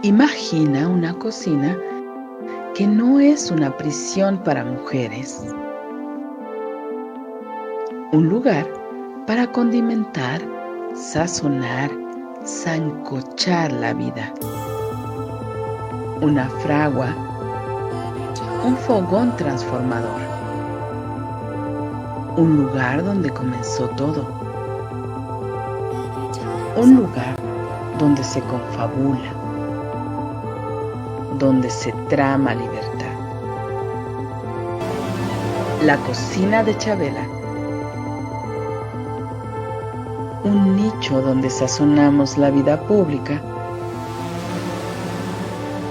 Imagina una cocina que no es una prisión para mujeres, un lugar para condimentar, sazonar, sancochar la vida. Una fragua, un fogón transformador, un lugar donde comenzó todo, un lugar donde se confabula, donde se trama libertad. La cocina de Chabela, un nicho donde sazonamos la vida pública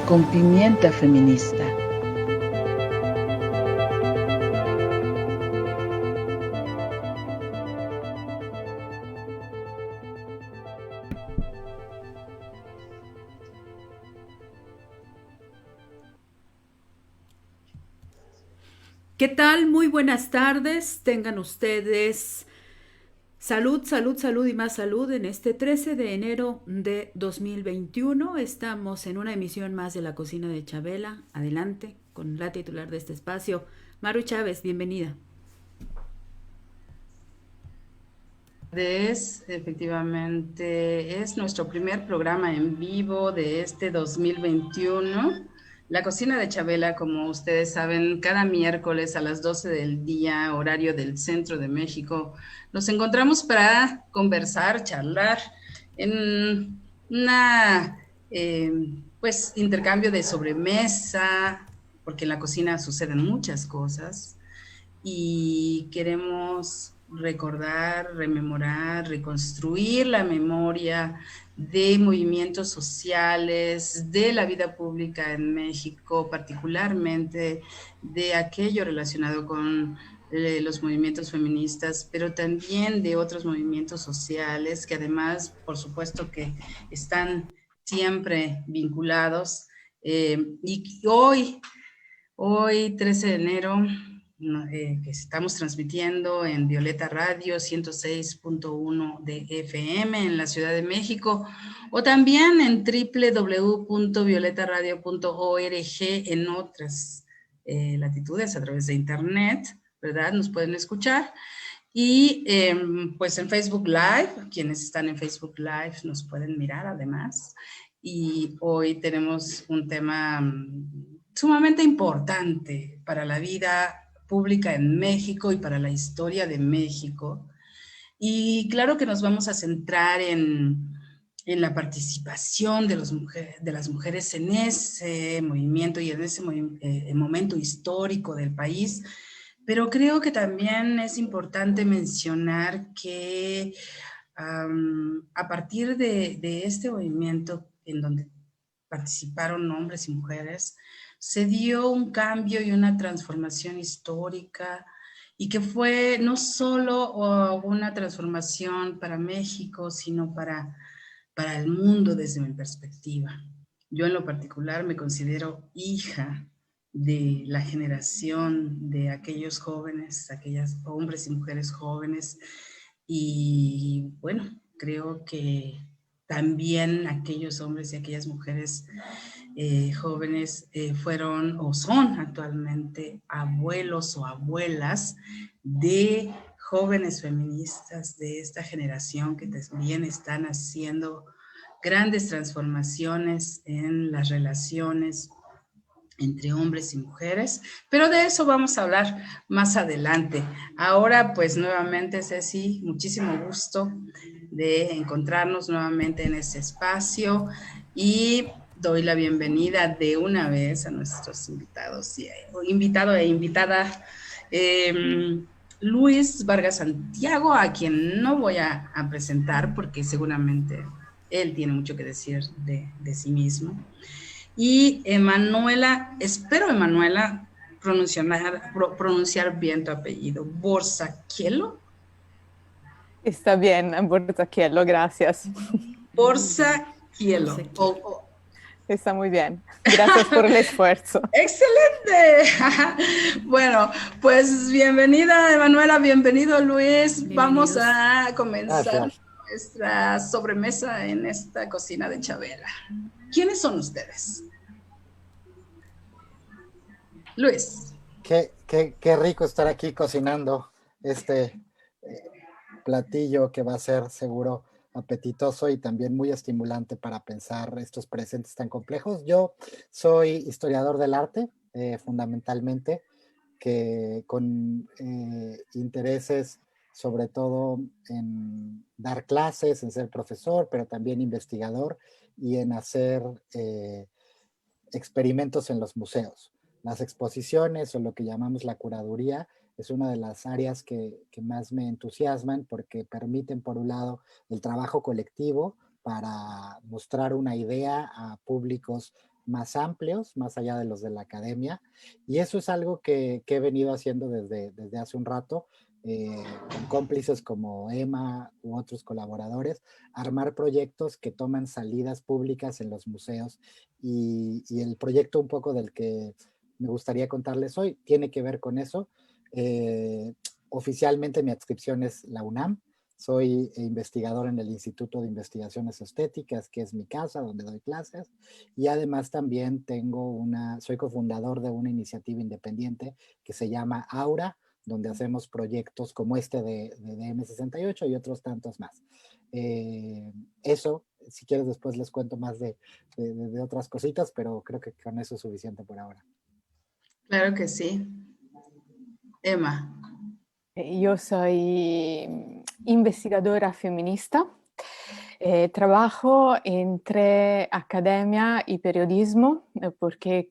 con pimienta feminista. ¿Qué tal? Muy buenas tardes. Tengan ustedes salud, salud, salud y más salud en este 13 de enero de 2021. Estamos en una emisión más de La Cocina de Chabela. Adelante con la titular de este espacio, Maru Chávez. Bienvenida. Efectivamente, es nuestro primer programa en vivo de este 2021. La Cocina de Chabela, como ustedes saben, cada miércoles a las 12 del día, horario del centro de México, nos encontramos para conversar, charlar en una, pues, intercambio de sobremesa, porque en la cocina suceden muchas cosas y queremos recordar, rememorar, reconstruir la memoria de movimientos sociales, de la vida pública en México, particularmente de aquello relacionado con los movimientos feministas, pero también de otros movimientos sociales que además, por supuesto, que están siempre vinculados. Y hoy 13 de enero, que estamos transmitiendo en Violeta Radio 106.1 de FM en la Ciudad de México, o también en www.violetaradio.org en otras latitudes a través de internet, ¿verdad? Nos pueden escuchar. Y pues en Facebook Live, quienes están en Facebook Live nos pueden mirar además. Y hoy tenemos un tema sumamente importante para la vida pública en México y para la historia de México. Y claro que nos vamos a centrar en la participación de las mujeres en ese movimiento y en ese momento histórico del país, pero creo que también es importante mencionar que a partir de este movimiento en donde participaron hombres y mujeres, se dio un cambio y una transformación histórica y que fue no solo una transformación para México, sino para el mundo desde mi perspectiva. Yo en lo particular me considero hija de la generación de aquellos jóvenes, aquellas hombres y mujeres jóvenes, y bueno, creo que también aquellos hombres y aquellas mujeres jóvenes fueron o son actualmente abuelos o abuelas de jóvenes feministas de esta generación que también están haciendo grandes transformaciones en las relaciones entre hombres y mujeres, pero de eso vamos a hablar más adelante. Ahora, pues nuevamente, Ceci, muchísimo gusto de encontrarnos nuevamente en este espacio y doy la bienvenida de una vez a nuestros invitados, invitado e invitada, Luis Vargas Santiago, a quien no voy a presentar porque seguramente él tiene mucho que decir de sí mismo. Y Emanuela, espero Emanuela pronunciar bien tu apellido, Borsaquielo. Está bien, Borsaquielo, gracias. Borsaquielo. Está muy bien. Gracias por el esfuerzo. ¡Excelente! Bueno, pues bienvenida, Emanuela, bienvenido, Luis. Bienvenidos. Vamos a comenzar nuestra sobremesa en esta cocina de Chabela. ¿Quiénes son ustedes? Luis. Qué rico estar aquí cocinando este platillo que va a ser seguro apetitoso y también muy estimulante para pensar estos presentes tan complejos. Yo soy historiador del arte, fundamentalmente, que con intereses sobre todo en dar clases, en ser profesor, pero también investigador y en hacer experimentos en los museos. Las exposiciones o lo que llamamos la curaduría es una de las áreas que más me entusiasman porque permiten, por un lado, el trabajo colectivo para mostrar una idea a públicos más amplios, más allá de los de la academia. Y eso es algo que he venido haciendo desde hace un rato, con cómplices como Emma u otros colaboradores, armar proyectos que toman salidas públicas en los museos y el proyecto un poco del que me gustaría contarles hoy tiene que ver con eso. Oficialmente mi adscripción es la UNAM. Soy investigador en el Instituto de Investigaciones Estéticas, que es mi casa, donde doy clases. Y además también soy cofundador de una iniciativa independiente que se llama Aura, donde hacemos proyectos como este de DM68 y otros tantos más. Eso, si quieres después les cuento más de otras cositas, pero creo que con eso es suficiente por ahora. Claro que sí. Emma. Yo soy investigadora feminista. Trabajo entre academia y periodismo porque,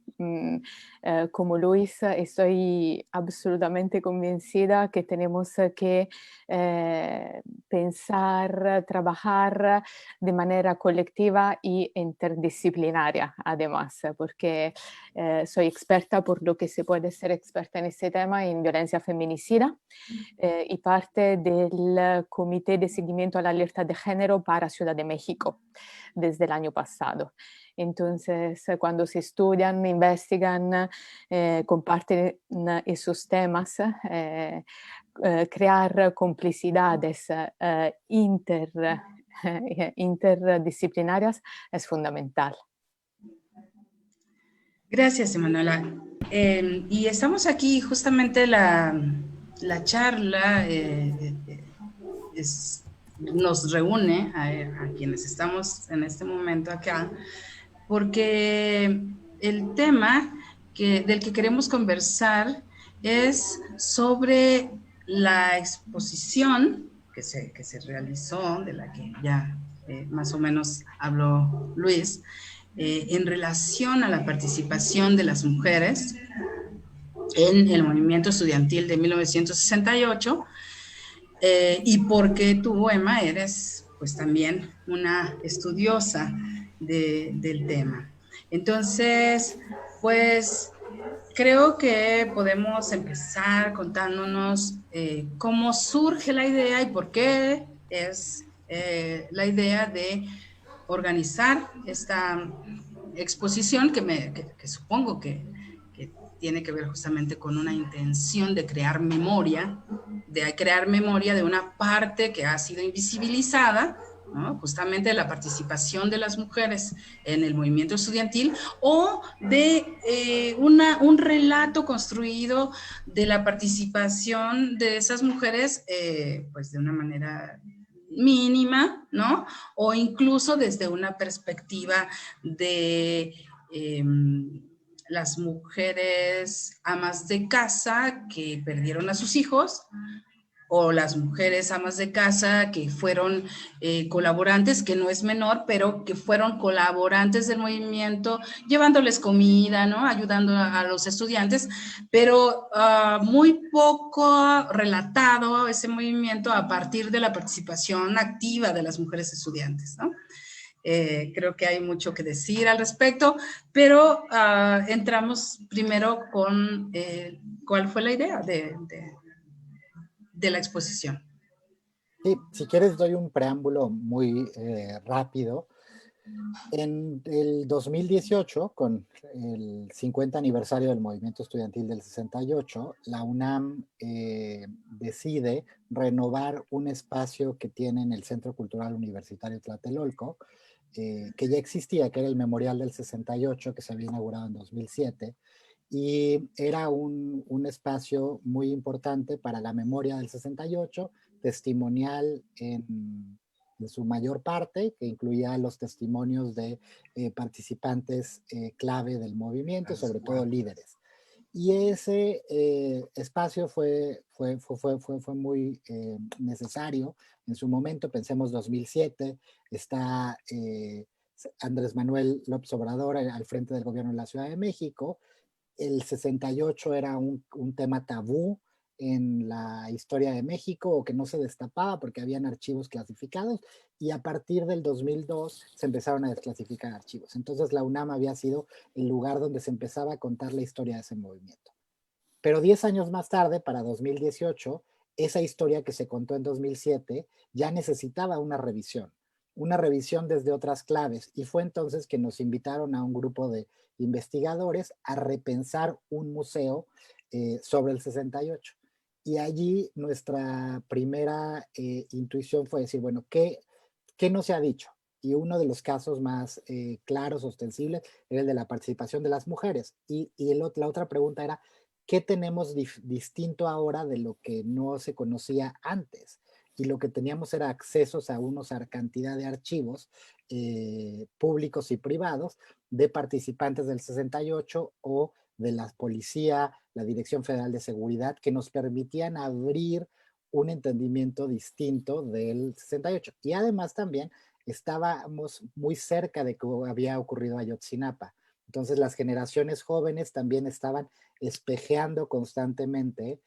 como Luis, estoy absolutamente convencida que tenemos que pensar, trabajar de manera colectiva y interdisciplinaria, además, porque soy experta por lo que se puede ser experta en este tema en violencia feminicida. Y parte del Comité de Seguimiento a la Alerta de Género para Ciudad de México desde el año pasado. Entonces, cuando se estudian, investigan, comparten esos temas, crear complicidades interdisciplinarias es fundamental. Gracias, Emanuela. Y estamos aquí justamente la charla nos reúne a quienes estamos en este momento acá, porque el tema del que queremos conversar es sobre la exposición que se realizó, de la que ya más o menos habló Luis, en relación a la participación de las mujeres en el movimiento estudiantil de 1968, y porque tú, Emma, eres pues también una estudiosa del tema. Entonces, pues creo que podemos empezar contándonos cómo surge la idea y por qué es la idea de organizar esta exposición que supongo que tiene que ver justamente con una intención de crear memoria de una parte que ha sido invisibilizada, ¿no? Justamente la participación de las mujeres en el movimiento estudiantil, o de un relato construido de la participación de esas mujeres, pues de una manera mínima, ¿no? O incluso desde una perspectiva de las mujeres amas de casa que perdieron a sus hijos, o las mujeres amas de casa que fueron colaborantes, que no es menor, pero que fueron colaborantes del movimiento, llevándoles comida, ¿no? Ayudando a los estudiantes, pero muy poco relatado ese movimiento a partir de la participación activa de las mujeres estudiantes, ¿no? Creo que hay mucho que decir al respecto, pero entramos primero con cuál fue la idea de la exposición. Sí, si quieres doy un preámbulo muy rápido. En el 2018, con el 50 aniversario del movimiento estudiantil del 68, la UNAM decide renovar un espacio que tiene en el Centro Cultural Universitario Tlatelolco, que ya existía, que era el Memorial del 68, que se había inaugurado en 2007, y era un espacio muy importante para la memoria del 68, testimonial en su mayor parte, que incluía los testimonios de participantes clave del movimiento, sobre todo líderes. Y ese espacio fue muy necesario en su momento. Pensemos 2007, está Andrés Manuel López Obrador al frente del gobierno de la Ciudad de México. El 68 era un tema tabú en la historia de México, o que no se destapaba porque habían archivos clasificados, y a partir del 2002 se empezaron a desclasificar archivos. Entonces la UNAM había sido el lugar donde se empezaba a contar la historia de ese movimiento. Pero 10 años más tarde, para 2018, esa historia que se contó en 2007 ya necesitaba una revisión desde otras claves, y fue entonces que nos invitaron a un grupo de investigadores a repensar un museo sobre el 68. Y allí nuestra primera intuición fue decir, bueno, ¿qué no se ha dicho? Y uno de los casos más claros, ostensibles, era el de la participación de las mujeres. Y la otra pregunta era, ¿qué tenemos distinto ahora de lo que no se conocía antes? Y lo que teníamos era accesos a una cantidad de archivos públicos y privados de participantes del 68 o de la policía, la Dirección Federal de Seguridad, que nos permitían abrir un entendimiento distinto del 68. Y además también estábamos muy cerca de que había ocurrido Ayotzinapa. Entonces las generaciones jóvenes también estaban espejeando constantemente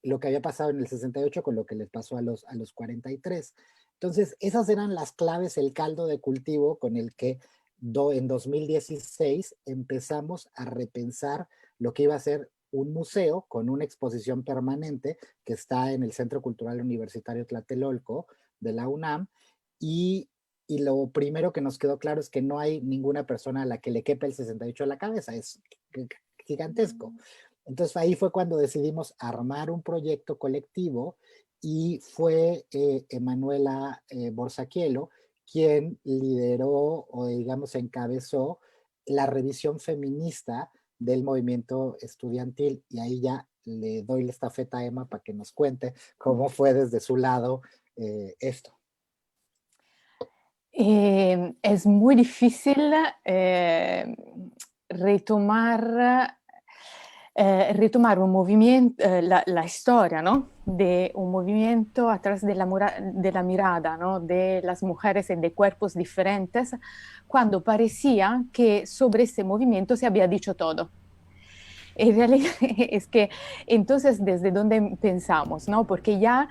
lo que había pasado en el 68 con lo que les pasó a los 43. Entonces esas eran las claves, el caldo de cultivo con el que en 2016 empezamos a repensar lo que iba a ser un museo con una exposición permanente que está en el Centro Cultural Universitario Tlatelolco de la UNAM, y lo primero que nos quedó claro es que no hay ninguna persona a la que le quepa el 68 a la cabeza, es gigantesco. Entonces ahí fue cuando decidimos armar un proyecto colectivo, y fue Emanuela Borsaquielo quien lideró, o digamos encabezó, la revisión feminista del movimiento estudiantil. Y ahí ya le doy la estafeta a Emma para que nos cuente cómo fue desde su lado esto. Es muy difícil retomar un movimiento, la historia, ¿no?, de un movimiento a través de la mirada, ¿no?, de las mujeres y de cuerpos diferentes, cuando parecía que sobre ese movimiento se había dicho todo. En realidad es que entonces desde dónde pensamos, ¿no? Porque ya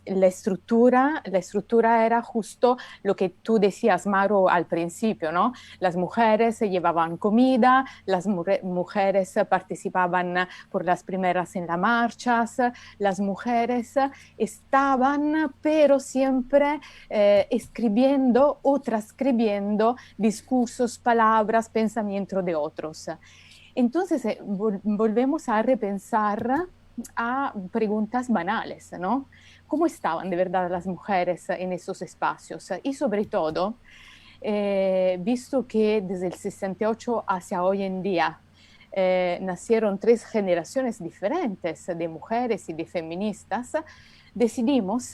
la estructura era justo lo que tú decías, Mauro, al principio, ¿no? Las mujeres llevaban comida, las mujeres participaban por las primeras en las marchas, las mujeres estaban, pero siempre escribiendo o transcribiendo discursos, palabras, pensamientos de otros. Entonces volvemos a repensar a preguntas banales, ¿no? ¿Cómo estaban de verdad las mujeres en esos espacios? Y sobre todo, visto que desde el 68 hacia hoy en día nacieron 3 generaciones diferentes de mujeres y de feministas, decidimos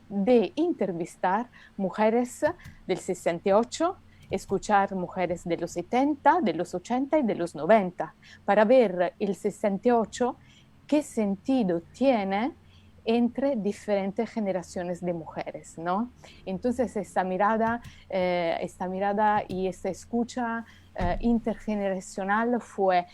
de entrevistar mujeres del 68, escuchar mujeres de los 70, de los 80 y de los 90, para ver el 68 qué sentido tiene entre diferentes generaciones de mujeres, ¿no? Entonces esta mirada y esta escucha intergeneracional fue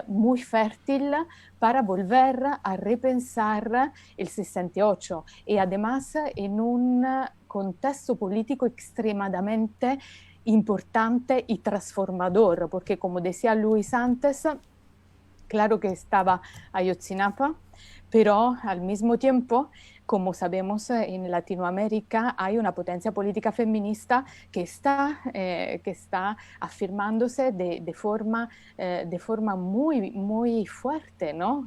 muy fértil para volver a repensar el 68, y además en un contexto político extremadamente importante y transformador, porque como decía Luis antes, claro que estaba Ayotzinapa, pero al mismo tiempo como sabemos, en Latinoamérica hay una potencia política feminista que está afirmándose de forma muy, muy fuerte, ¿no?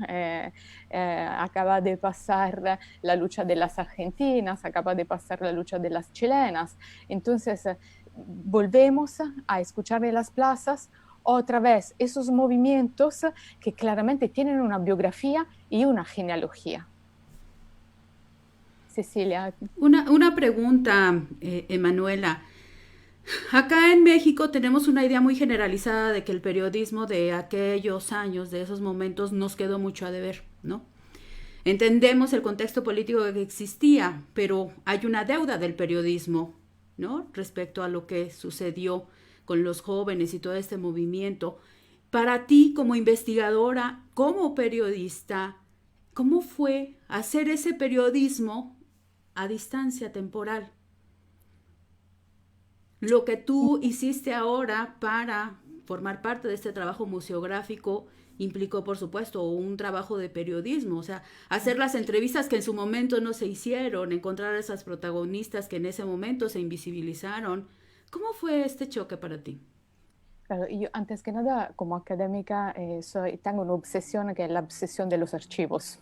Acaba de pasar la lucha de las argentinas, acaba de pasar la lucha de las chilenas. Entonces, volvemos a escuchar en las plazas otra vez esos movimientos que claramente tienen una biografía y una genealogía. Cecilia. Una pregunta, Emanuela. Acá en México tenemos una idea muy generalizada de que el periodismo de aquellos años, de esos momentos, nos quedó mucho a deber, ¿no? Entendemos el contexto político que existía, pero hay una deuda del periodismo, ¿no? Respecto a lo que sucedió con los jóvenes y todo este movimiento. Para ti, como investigadora, como periodista, ¿cómo fue hacer ese periodismo a distancia temporal? Lo que tú hiciste ahora para formar parte de este trabajo museográfico implicó, por supuesto, un trabajo de periodismo, o sea, hacer las entrevistas que en su momento no se hicieron, encontrar a esas protagonistas que en ese momento se invisibilizaron. ¿Cómo fue este choque para ti? Claro, yo antes que nada, como académica, tengo una obsesión que es la obsesión de los archivos.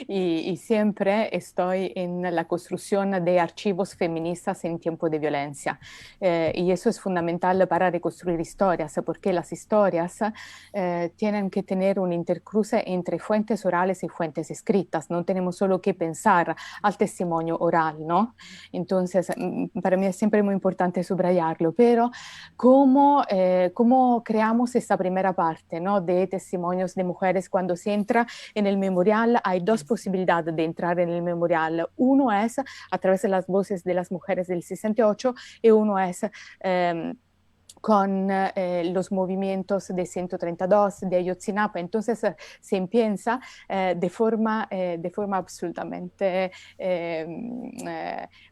y siempre estoy en la construcción de archivos feministas en tiempo de violencia. Y eso es fundamental para reconstruir historias, porque las historias tienen que tener un intercruce entre fuentes orales y fuentes escritas. No tenemos solo que pensar al testimonio oral, ¿no? Entonces, para mí es siempre muy importante subrayarlo, pero ¿cómo creamos esta primera parte, ¿no? De testimonios de mujeres cuando se entra en el memorial? Hay dos posibilidades de entrar en el memorial. Uno es a través de las voces de las mujeres del 68 y uno es con los movimientos de 132, de Ayotzinapa. Entonces se empieza de forma absolutamente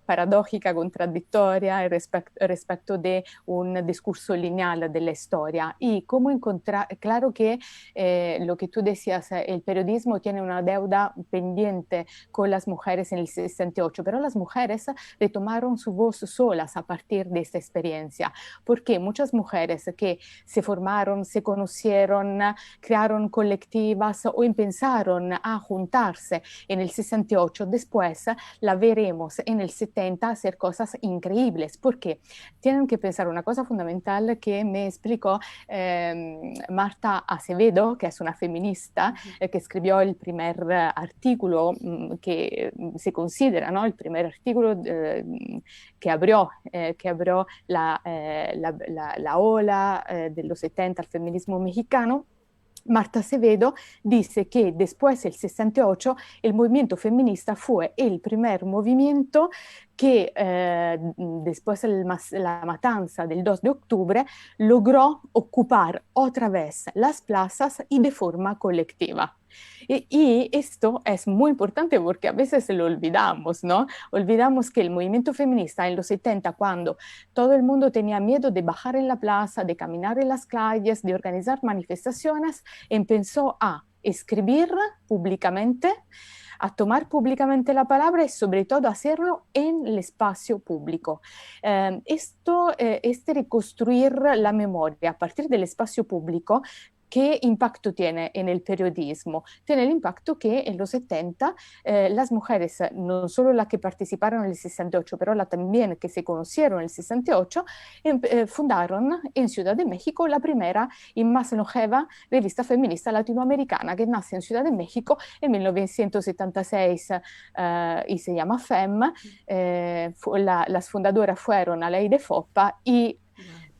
paradójica, contradictoria respecto de un discurso lineal de la historia. Y cómo encontrar, claro que lo que tú decías, el periodismo tiene una deuda pendiente con las mujeres en el 68, pero las mujeres retomaron su voz solas a partir de esta experiencia, porque muchas mujeres que se formaron, se conocieron, crearon colectivas o empezaron a juntarse en el 68, después la veremos en el 70 hacer cosas increíbles, porque tienen que pensar una cosa fundamental que me explicó Marta Acevedo, que es una feminista, que escribió el primer artículo que se considera, ¿no? El primer artículo que abrió la ola de los 70 al feminismo mexicano. Marta Acevedo dice que después del 68 el movimiento feminista fue el primer movimiento que después de la matanza del 2 de octubre logró ocupar otra vez las plazas y de forma colectiva. Y esto es muy importante porque a veces lo olvidamos, ¿no? Olvidamos que el movimiento feminista en los 70, cuando todo el mundo tenía miedo de bajar en la plaza, de caminar en las calles, de organizar manifestaciones, empezó a escribir públicamente, a tomar públicamente la palabra y sobre todo hacerlo en el espacio público. Este reconstruir la memoria a partir del espacio público, ¿qué impacto tiene en el periodismo? Tiene el impacto que en los 70 las mujeres, no solo las que participaron en el 68, pero las también que se conocieron en el 68, fundaron en Ciudad de México la primera y más longeva revista feminista latinoamericana, que nace en Ciudad de México en 1976 y se llama FEM. Las fundadoras fueron Aleide Foppa y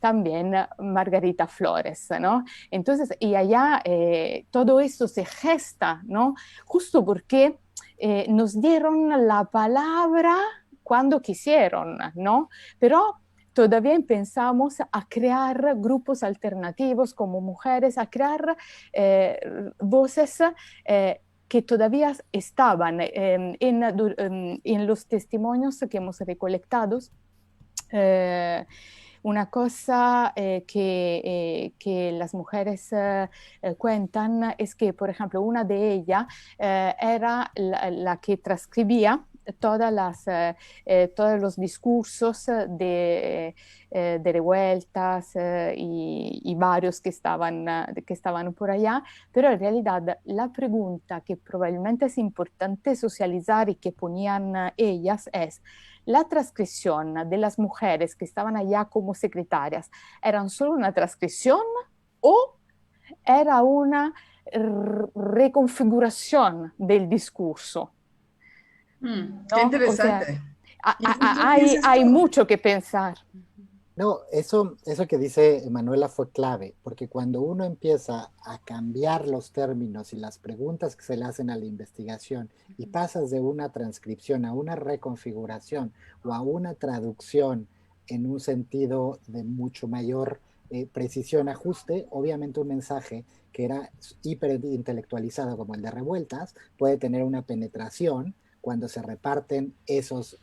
también Margarita Flores, ¿no? Entonces, y allá todo esto se gesta, ¿no? Justo porque nos dieron la palabra cuando quisieron, ¿no? Pero todavía pensamos a crear grupos alternativos como mujeres, a crear voces que todavía estaban en los testimonios que hemos recolectado. una cosa que las mujeres cuentan es que, por ejemplo, una de ellas era la que transcribía todos los discursos de revueltas y varios que estaban por allá, pero en realidad la pregunta que probablemente es importante socializar y que ponían ellas es: ¿la transcripción de las mujeres que estaban allá como secretarias eran solo una transcripción o era una reconfiguración del discurso? Qué ¿No? O sea, interesante. ¿Y qué piensas hay tú? mucho que pensar. No, eso que dice Manuela fue clave, porque cuando uno empieza a cambiar los términos y las preguntas que se le hacen a la investigación y pasas de una transcripción a una reconfiguración o a una traducción en un sentido de mucho mayor precisión, ajuste, obviamente un mensaje que era hiperintelectualizado como el de Revueltas puede tener una penetración cuando se reparten esos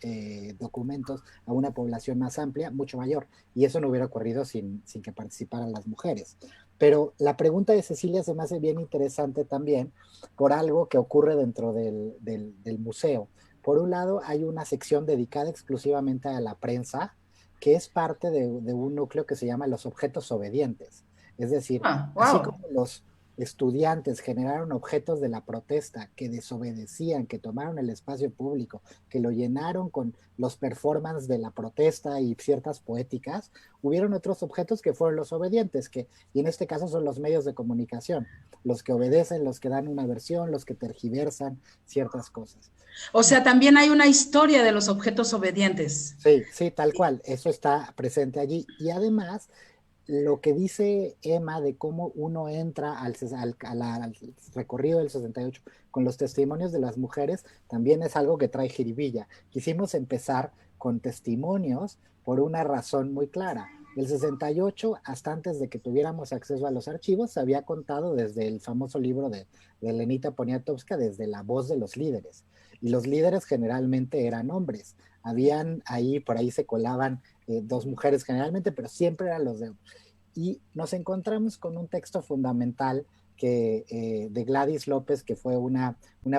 documentos a una población más amplia, mucho mayor. Y eso no hubiera ocurrido sin que participaran las mujeres. Pero la pregunta de Cecilia se me hace bien interesante también por algo que ocurre dentro del museo. Por un lado, hay una sección dedicada exclusivamente a la prensa, que es parte de un núcleo que se llama los objetos obedientes. Es decir, Ah, así wow. como los estudiantes generaron objetos de la protesta que desobedecían, que tomaron el espacio público, que lo llenaron con los performances de la protesta y ciertas poéticas, hubieron otros objetos que fueron los obedientes, y en este caso son los medios de comunicación, los que obedecen, los que dan una versión, los que tergiversan ciertas cosas. O sea, también hay una historia de los objetos obedientes. Sí, sí, tal cual, eso está presente allí. Y además, lo que dice Emma de cómo uno entra al recorrido del 68 con los testimonios de las mujeres también es algo que trae jiribilla. Quisimos empezar con testimonios por una razón muy clara. El 68, hasta antes de que tuviéramos acceso a los archivos, se había contado desde el famoso libro de Lenita Poniatowska, desde la voz de los líderes. Y los líderes generalmente eran hombres. Habían ahí, por ahí se colaban dos mujeres generalmente, pero siempre eran los de... Y nos encontramos con un texto fundamental de Gladys López, que fue una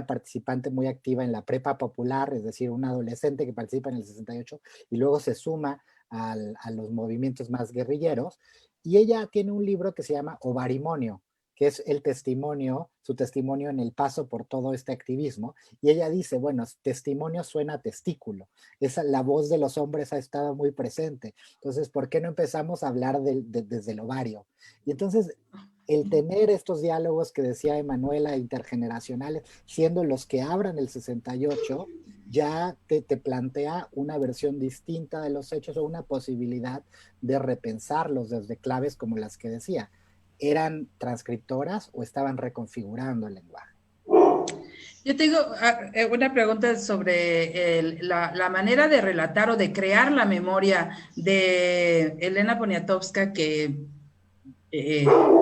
participante muy activa en la prepa popular, es decir, una adolescente que participa en el 68 y luego se suma a los movimientos más guerrilleros. Y ella tiene un libro que se llama Ovarimonio, que es su testimonio en el paso por todo este activismo. Y ella dice, bueno, testimonio suena a testículo. La voz de los hombres ha estado muy presente. Entonces, ¿por qué no empezamos a hablar desde el ovario? Y entonces, el tener estos diálogos que decía Emanuela, intergeneracionales, siendo los que abran el 68, ya te plantea una versión distinta de los hechos o una posibilidad de repensarlos desde claves como las que decía. ¿Eran transcriptoras o estaban reconfigurando el lenguaje? Yo tengo una pregunta sobre la manera de relatar o de crear la memoria de Elena Poniatowska, que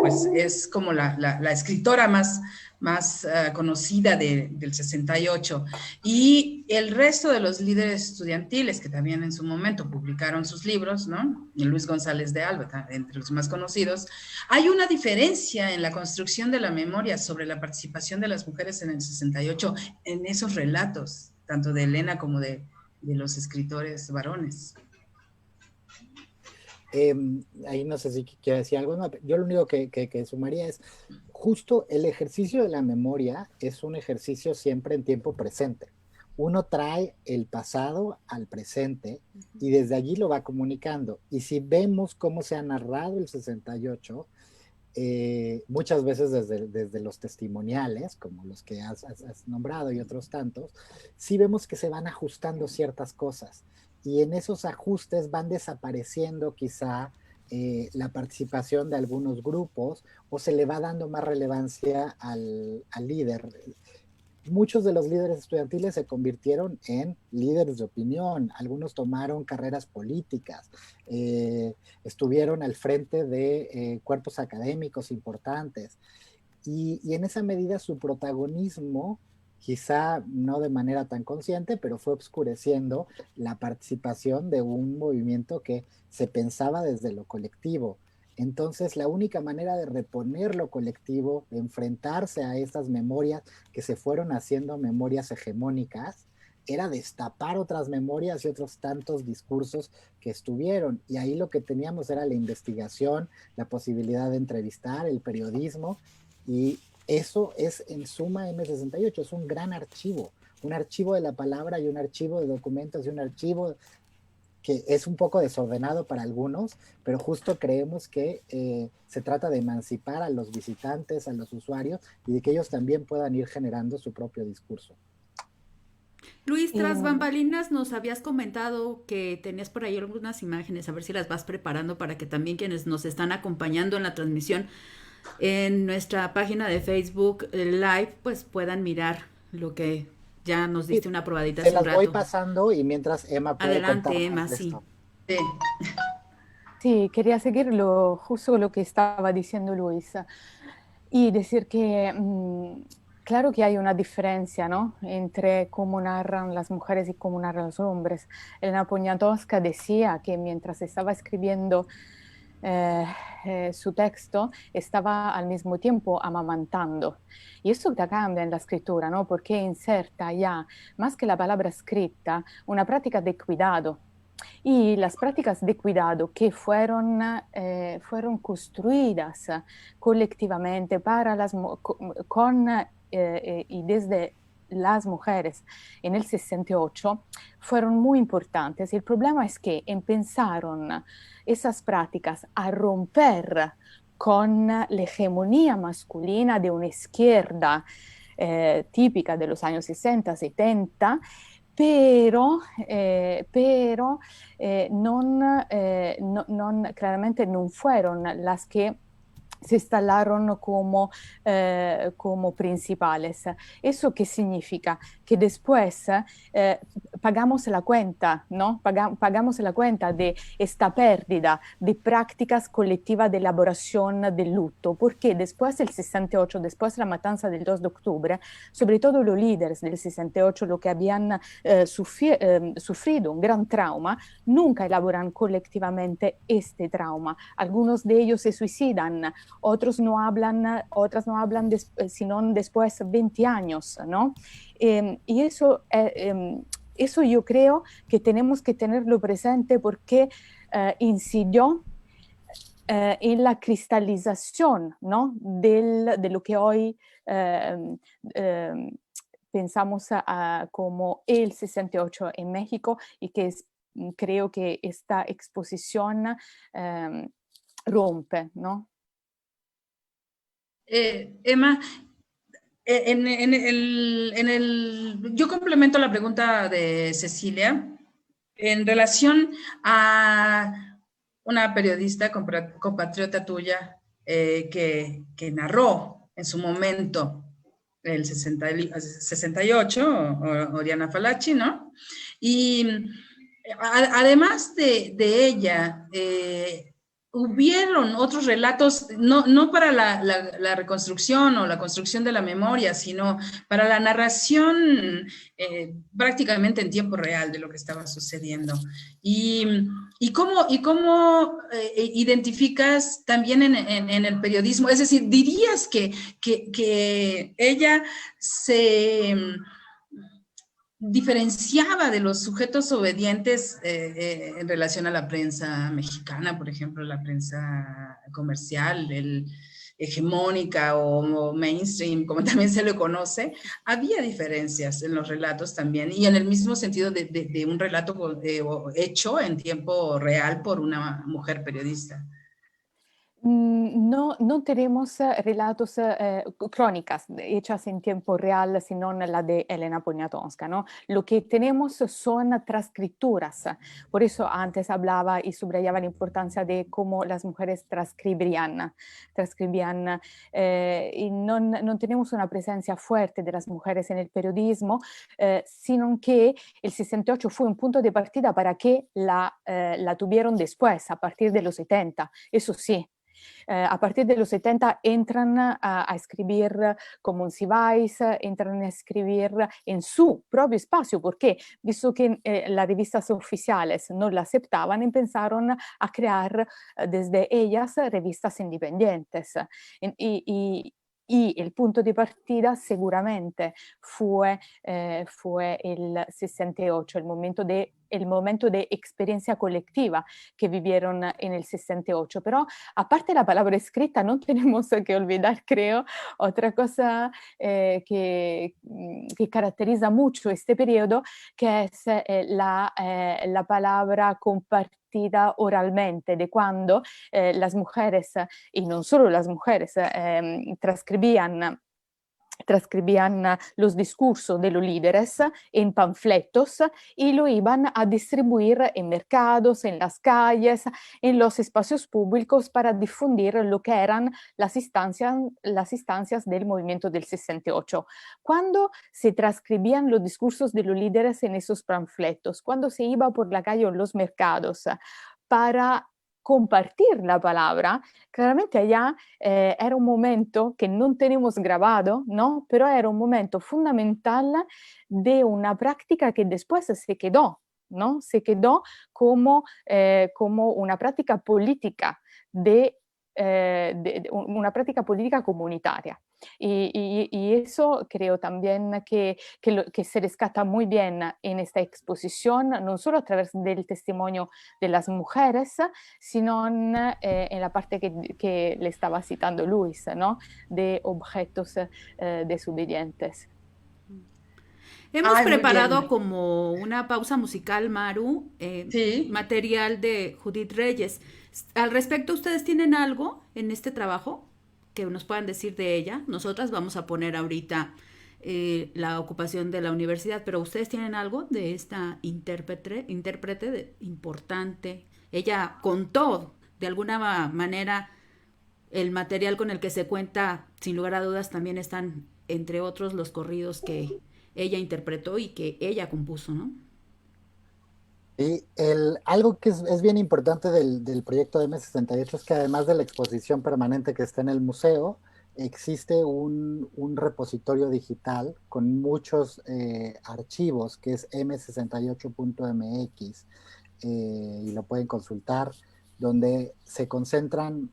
pues es como la escritora más conocida del 68, y el resto de los líderes estudiantiles que también en su momento publicaron sus libros, ¿no? Y Luis González de Alba, entre los más conocidos. Hay una diferencia en la construcción de la memoria sobre la participación de las mujeres en el 68 en esos relatos, tanto de Elena como de los escritores varones. Ahí no sé si quiero decir algo, no, yo lo único que sumaría es justo el ejercicio de la memoria es un ejercicio siempre en tiempo presente. Uno trae el pasado al presente y desde allí lo va comunicando. Y si vemos cómo se ha narrado el 68, muchas veces desde los testimoniales, como los que has nombrado y otros tantos, sí vemos que se van ajustando ciertas cosas. Y en esos ajustes van desapareciendo quizá la participación de algunos grupos o se le va dando más relevancia al líder. Muchos de los líderes estudiantiles se convirtieron en líderes de opinión, algunos tomaron carreras políticas, estuvieron al frente de cuerpos académicos importantes y en esa medida su protagonismo quizá no de manera tan consciente, pero fue oscureciendo la participación de un movimiento que se pensaba desde lo colectivo. Entonces, la única manera de reponer lo colectivo, de enfrentarse a estas memorias que se fueron haciendo memorias hegemónicas, era destapar otras memorias y otros tantos discursos que estuvieron. Y ahí lo que teníamos era la investigación, la posibilidad de entrevistar, el periodismo, y eso es en suma M68, es un gran archivo, un archivo de la palabra y un archivo de documentos y un archivo que es un poco desordenado para algunos, pero justo creemos que se trata de emancipar a los visitantes, a los usuarios, y de que ellos también puedan ir generando su propio discurso. Luis, tras bambalinas nos habías comentado que tenías por ahí algunas imágenes, a ver si las vas preparando para que también quienes nos están acompañando en la transmisión en nuestra página de Facebook Live, pues puedan mirar lo que ya nos diste una probadita hace un rato. Te las voy pasando y mientras Emma puede Adelante, Emma, sí. Sí, quería seguir justo lo que estaba diciendo Luisa y decir que claro que hay una diferencia, ¿no?, entre cómo narran las mujeres y cómo narran los hombres. Elena Poniatowska decía que mientras estaba escribiendo su texto, estaba al mismo tiempo amamantando. Y esto te cambia en la escritura, ¿no?, porque inserta ya, más que la palabra escrita, una práctica de cuidado. Y las prácticas de cuidado que fueron construidas colectivamente para y desde las mujeres en el 68 fueron muy importantes. El problema es que empezaron esas prácticas a romper con la hegemonía masculina de una izquierda típica de los años 60, 70, pero claramente non fueron las que se instalaron como principales. ¿Eso qué significa? Que después pagamos la cuenta, ¿no? Pagamos la cuenta de esta pérdida de prácticas colectivas de elaboración del luto, porque después del 68, después de la matanza del 2 de octubre, sobre todo los líderes del 68, lo que habían sufrido un gran trauma, nunca elaboran colectivamente este trauma. Algunos de ellos se suicidan, otras no hablan sino después de 20 años, ¿no? Y eso yo creo que tenemos que tenerlo presente porque incidió en la cristalización, ¿no?, de lo que hoy pensamos como el 68 en México, y que creo que esta exposición rompe, ¿no? Emma, yo complemento la pregunta de Cecilia en relación a una periodista compatriota tuya que narró en su momento el 68, Oriana Fallaci, ¿no? Y además de ella, hubieron otros relatos, no para la reconstrucción o la construcción de la memoria, sino para la narración prácticamente en tiempo real de lo que estaba sucediendo. ¿Y cómo identificas también en el periodismo? Es decir, ¿dirías que ella se diferenciaba de los sujetos obedientes en relación a la prensa mexicana, por ejemplo, la prensa comercial, hegemónica o mainstream, como también se le conoce? Había diferencias en los relatos también, y en el mismo sentido de un relato hecho en tiempo real por una mujer periodista. No tenemos relatos, crónicas hechas en tiempo real, sino la de Elena Poniatowska, ¿no? Lo que tenemos son transcrituras. Por eso antes hablaba y subrayaba la importancia de cómo las mujeres transcribían y no tenemos una presencia fuerte de las mujeres en el periodismo, sino que el 68 fue un punto de partida para que la tuvieron después, a partir de los 70, eso sí. a partir de los 70 entran a escribir como un Vice, entran a escribir en su propio espacio, porque visto que las revistas oficiales no la aceptaban, empezaron a crear desde ellas revistas independientes. Y el punto de partida seguramente fue el 68, el momento de experiencia colectiva que vivieron en el 68. Pero aparte de la palabra escrita, no tenemos que olvidar, creo, otra cosa que caracteriza mucho este periodo, que es la palabra compartida oralmente, de cuando las mujeres, y no solo las mujeres, transcribían los discursos de los líderes en panfletos y lo iban a distribuir en mercados, en las calles, en los espacios públicos para difundir lo que eran las instancias del movimiento del 68. Cuando se transcribían los discursos de los líderes en esos panfletos, cuando se iba por la calle o en los mercados para compartir la palabra, claramente allá era un momento que no tenemos grabado, ¿no? Pero era un momento fundamental de una práctica que después se quedó, ¿no? Se quedó como una práctica política una práctica política comunitaria. Y eso creo también que se rescata muy bien en esta exposición, no solo a través del testimonio de las mujeres, sino en la parte que le estaba citando Luis, ¿no? De objetos desobedientes. Hemos preparado como una pausa musical, Maru, sí. Material de Judith Reyes. Al respecto, ¿ustedes tienen algo en este trabajo que nos puedan decir de ella? Nosotras vamos a poner ahorita la ocupación de la universidad, pero ¿ustedes tienen algo de esta intérprete importante? Ella contó de alguna manera el material con el que se cuenta, sin lugar a dudas, también están, entre otros, los corridos que ella interpretó y que ella compuso, ¿no? Y algo que es bien importante del proyecto de M68 es que además de la exposición permanente que está en el museo, existe un repositorio digital con muchos archivos que es m68.mx y lo pueden consultar, donde se concentran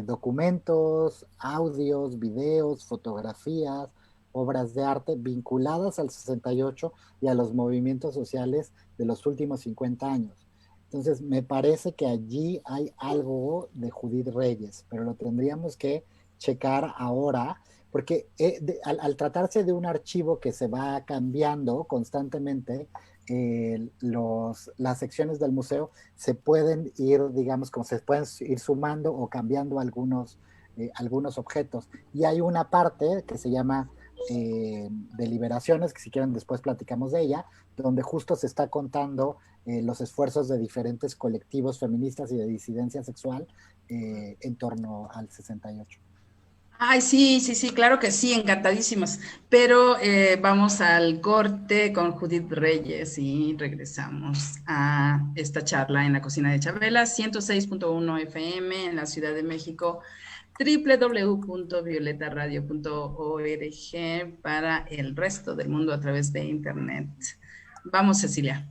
documentos, audios, videos, fotografías, obras de arte vinculadas al 68 y a los movimientos sociales de los últimos 50 años. Entonces, me parece que allí hay algo de Judith Reyes, pero lo tendríamos que checar ahora, porque al tratarse de un archivo que se va cambiando constantemente, las secciones del museo se pueden ir, digamos, como se pueden ir sumando o cambiando algunos objetos. Y hay una parte que se llama deliberaciones, que si quieren después platicamos de ella, donde justo se está contando los esfuerzos de diferentes colectivos feministas y de disidencia sexual en torno al 68. Ay, sí, claro que sí, encantadísimas. Pero vamos al corte con Judith Reyes y regresamos a esta charla en la cocina de Chabela, 106.1 FM en la Ciudad de México, www.violetaradio.org para el resto del mundo a través de internet. Vamos, Cecilia.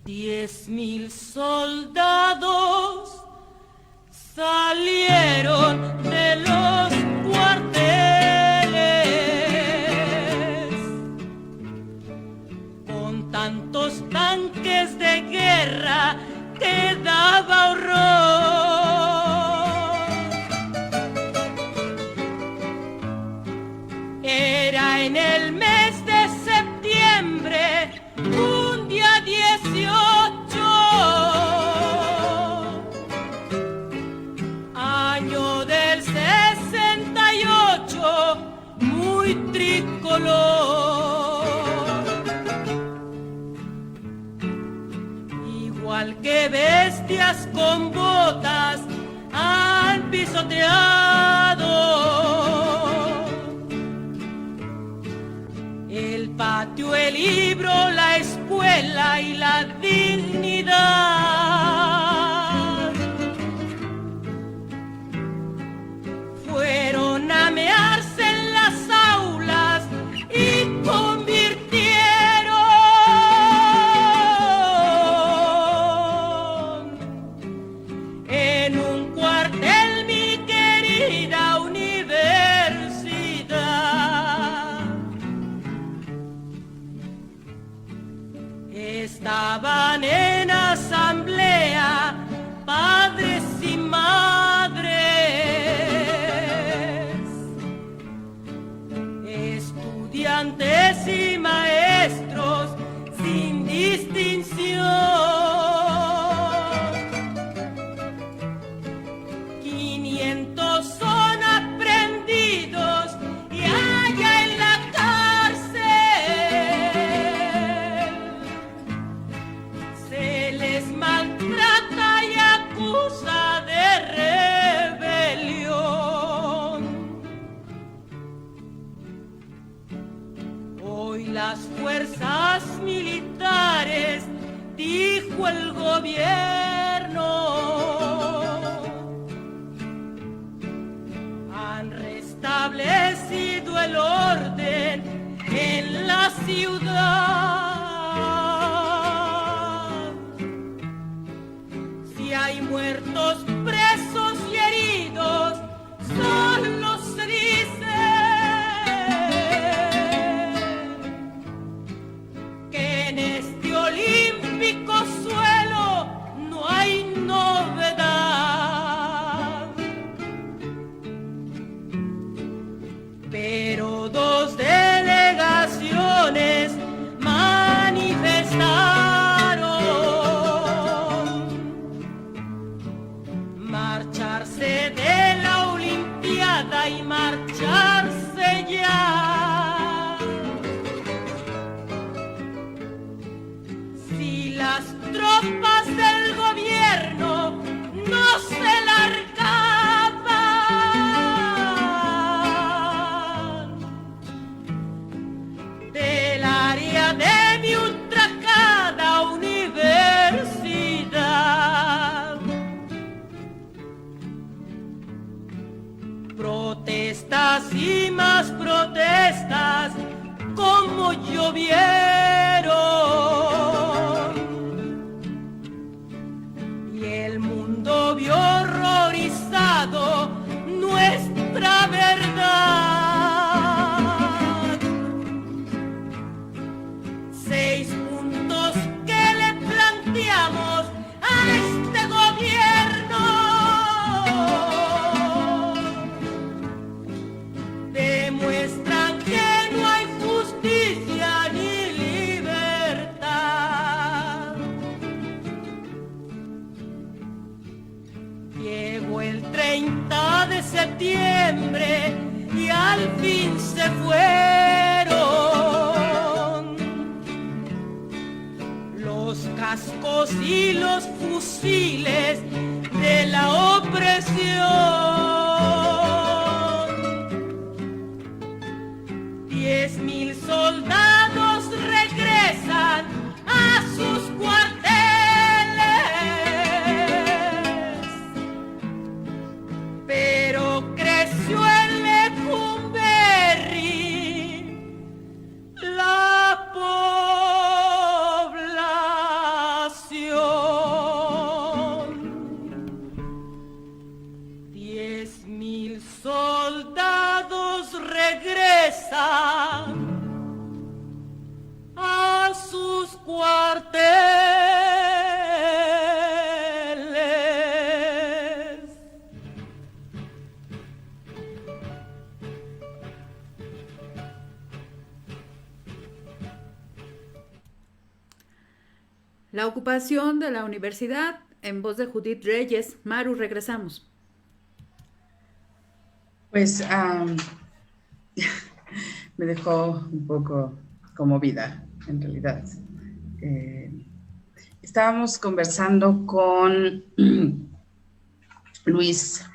$10,000 soldados salieron de los cuarteles con tantos tanques de guerra que daba horror. Era en el mes de septiembre, un día 18, año del 68, muy tricolor. Igual que bestia niñas con botas han pisoteado el patio, el libro, la escuela y la dignidad. Fueron a mearse en las aulas y convirtieron en un cuartel mi querida universidad. Estaban en asamblea padres y madres, estudiantes y maestros sin distinción. 500 son aprendidos y allá en la cárcel se les maltrata y acusa de rebelión. Hoy las fuerzas militares, dijo el gobierno, han restablecido el orden en la ciudad. Si hay muertos, presos y heridos, solo se dice que en este olímpico suelo no hay novedad. Pero dos delegaciones manifestaron marcharse de la Olimpiada y marcharse ya. Si las tropas del gobierno no se largaban del área de mi ultracada universidad, protestas y más protestas como llovieron, y el mundo vio horrorizado nuestra verdad. 6 puntos que le planteamos a este gobierno demuestran que no hay justicia ni libertad. Llegó el 30 de septiembre y al fin se fueron los cascos y los fusiles de la opresión. 10,000 soldados regresan a sus cuarteles, pero creció en Lecumberri la población. 10,000 soldados regresan a sus cuarteles. La ocupación de la universidad, en voz de Judith Reyes. Maru, regresamos. Pues me dejó un poco conmovida, en realidad. estábamos conversando con Luis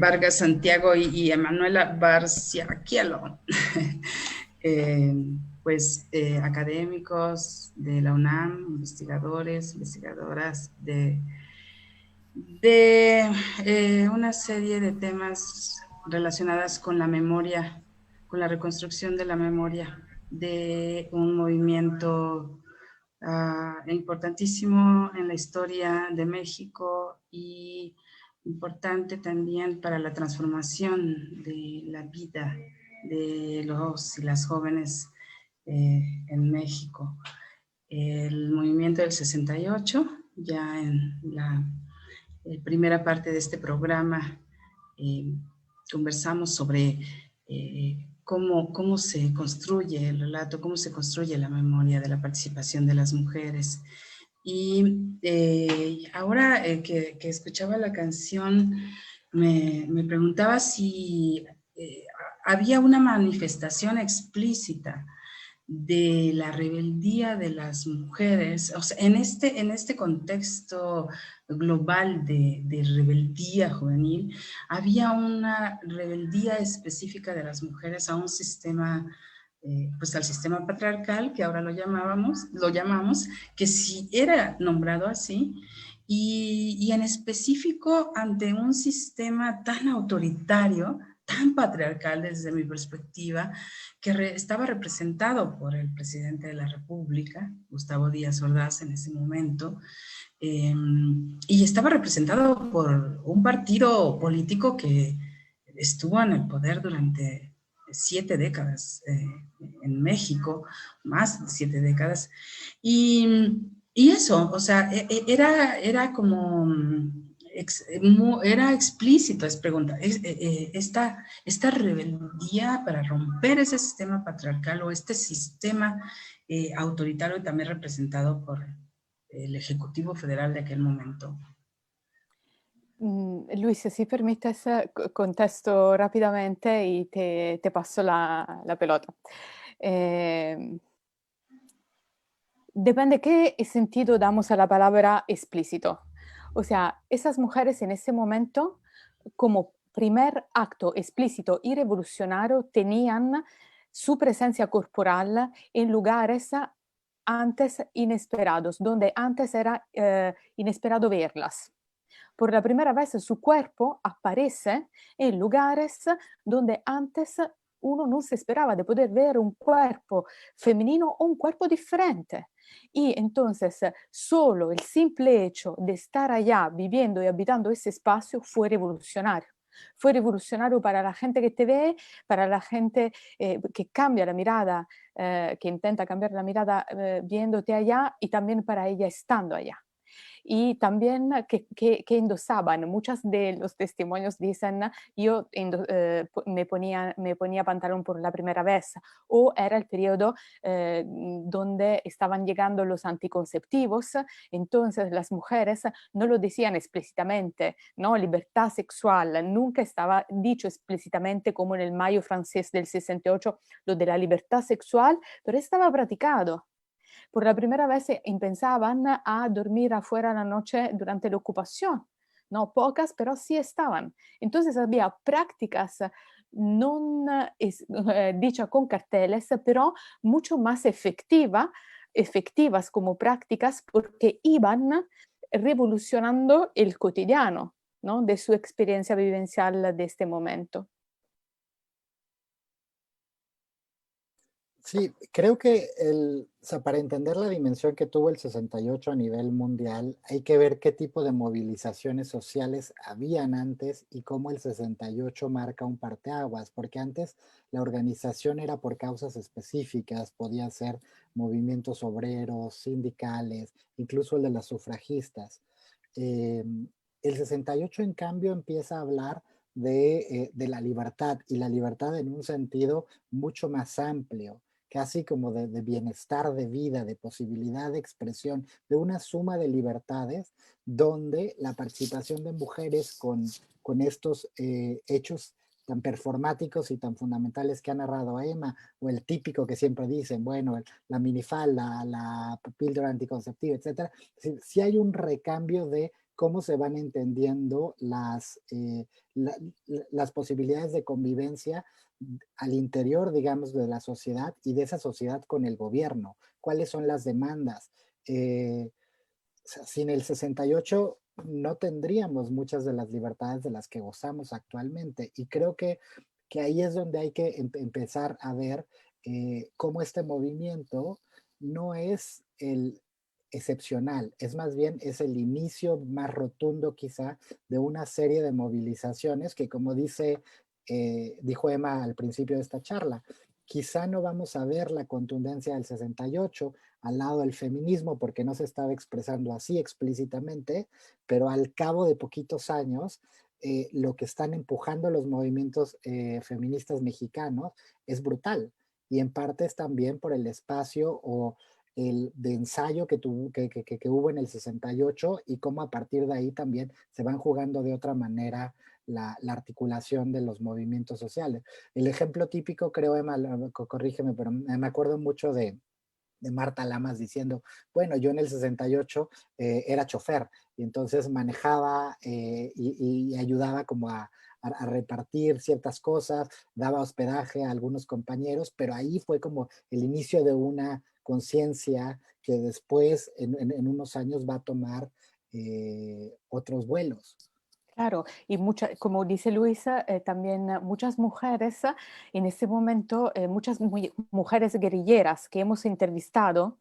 Vargas Santiago y Emanuela Barciaquielo, pues académicos de la UNAM, investigadores, investigadoras de una serie de temas relacionadas con la memoria, con la reconstrucción de la memoria de un movimiento importantísimo en la historia de México y importante también para la transformación de la vida de los y las jóvenes en México. El movimiento del 68, ya en la primera parte de este programa, conversamos sobre cómo se construye el relato, cómo se construye la memoria de la participación de las mujeres. Y ahora que escuchaba la canción, me preguntaba si había una manifestación explícita de la rebeldía de las mujeres, o sea, en este contexto global de rebeldía juvenil, había una rebeldía específica de las mujeres a un sistema, pues al sistema patriarcal, que ahora lo llamamos, que sí era nombrado así, y en específico ante un sistema tan autoritario, tan patriarcal desde mi perspectiva, que estaba representado por el presidente de la República, Gustavo Díaz Ordaz, en ese momento, y estaba representado por un partido político que estuvo en el poder durante 7 décadas en México, más de 7 décadas, y eso, o sea, era como... era explícito, es pregunta, esta rebeldía para romper ese sistema patriarcal o este sistema autoritario también representado por el Ejecutivo Federal de aquel momento. Luis, si permites, contesto rápidamente y te paso la pelota. Depende qué sentido damos a la palabra explícito. O sea, esas mujeres en ese momento, como primer acto explícito y revolucionario, tenían su presencia corporal en lugares antes inesperados, donde antes era inesperado verlas. Por la primera vez su cuerpo aparece en lugares donde antes uno no se esperaba de poder ver un cuerpo femenino o un cuerpo diferente. Y entonces solo el simple hecho de estar allá viviendo y habitando ese espacio fue revolucionario. Fue revolucionario para la gente que te ve, para la gente que cambia la mirada, que intenta cambiar la mirada viéndote allá, y también para ella estando allá. Y también que endosaban. Muchos de los testimonios dicen, yo me ponía pantalón por la primera vez, o era el periodo donde estaban llegando los anticonceptivos, entonces las mujeres no lo decían explícitamente, ¿no? Libertad sexual, nunca estaba dicho explícitamente como en el Mayo francés del 68, lo de la libertad sexual, pero estaba practicado. Por la primera vez empezaban a dormir afuera la noche durante la ocupación, no pocas, pero sí estaban. Entonces había prácticas no dichas con carteles, pero mucho más efectivas como prácticas, porque iban revolucionando el cotidiano, ¿no? De su experiencia vivencial de este momento. Sí, creo que para entender la dimensión que tuvo el 68 a nivel mundial, hay que ver qué tipo de movilizaciones sociales habían antes y cómo el 68 marca un parteaguas, porque antes la organización era por causas específicas, podía ser movimientos obreros, sindicales, incluso el de las sufragistas. El 68, en cambio, empieza a hablar de la libertad, y la libertad en un sentido mucho más amplio, casi como de bienestar de vida, de posibilidad de expresión, de una suma de libertades, donde la participación de mujeres con estos hechos tan performáticos y tan fundamentales que ha narrado Emma, o el típico que siempre dicen, bueno, la minifalda, la píldora anticonceptiva, etcétera, sí hay un recambio de cómo se van entendiendo las posibilidades de convivencia al interior, digamos, de la sociedad y de esa sociedad con el gobierno. ¿Cuáles son las demandas? O sea, sin el 68 no tendríamos muchas de las libertades de las que gozamos actualmente. Y creo que ahí es donde hay que empezar a ver cómo este movimiento no es el excepcional, es más bien es el inicio más rotundo quizá de una serie de movilizaciones que, como dijo Emma al principio de esta charla, quizá no vamos a ver la contundencia del 68 al lado del feminismo porque no se estaba expresando así explícitamente, pero al cabo de poquitos años lo que están empujando los movimientos feministas mexicanos es brutal, y en parte es también por el espacio o el de ensayo que hubo en el 68 y cómo a partir de ahí también se van jugando de otra manera la articulación de los movimientos sociales. El ejemplo típico, creo, Emma, corrígeme, pero me acuerdo mucho de Marta Lamas diciendo, bueno, yo en el 68 era chofer y entonces manejaba y ayudaba como a repartir ciertas cosas, daba hospedaje a algunos compañeros, pero ahí fue como el inicio de una conciencia que después en unos años va a tomar otros vuelos. Claro, y como dice Luisa, también muchas mujeres en este momento, muchas mujeres guerrilleras que hemos entrevistado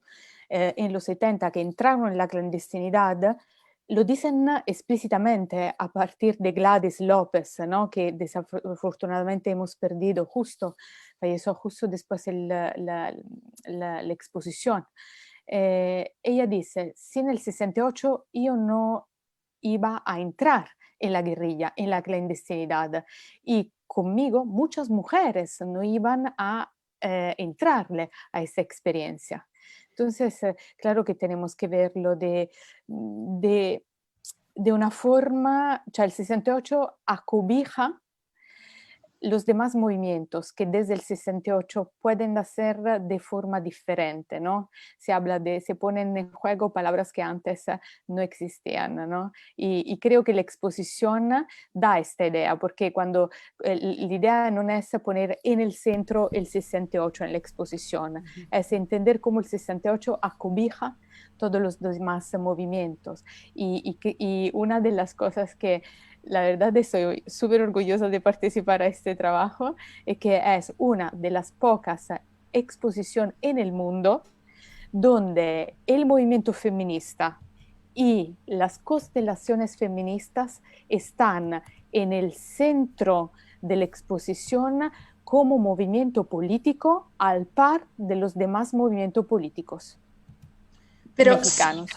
en los 70 que entraron en la clandestinidad, lo dicen explícitamente a partir de Gladys López, ¿no? Que desafortunadamente hemos perdido falleció justo después la exposición. Ella dice, sin el 68 yo no iba a entrar en la guerrilla, en la clandestinidad, y conmigo muchas mujeres no iban a entrarle a esa experiencia. Entonces, claro que tenemos que verlo de una forma, el 68 acobija los demás movimientos que desde el 68 pueden hacer de forma diferente, ¿no? Se ponen en juego palabras que antes no existían, ¿no? Y creo que la exposición da esta idea, porque cuando la idea no es poner en el centro el 68 en la exposición, es entender cómo el 68 acobija todos los demás movimientos. Y una de las cosas que la verdad estoy súper orgullosa de participar a este trabajo, y que es una de las pocas exposiciones en el mundo donde el movimiento feminista y las constelaciones feministas están en el centro de la exposición como movimiento político al par de los demás movimientos políticos mexicanos.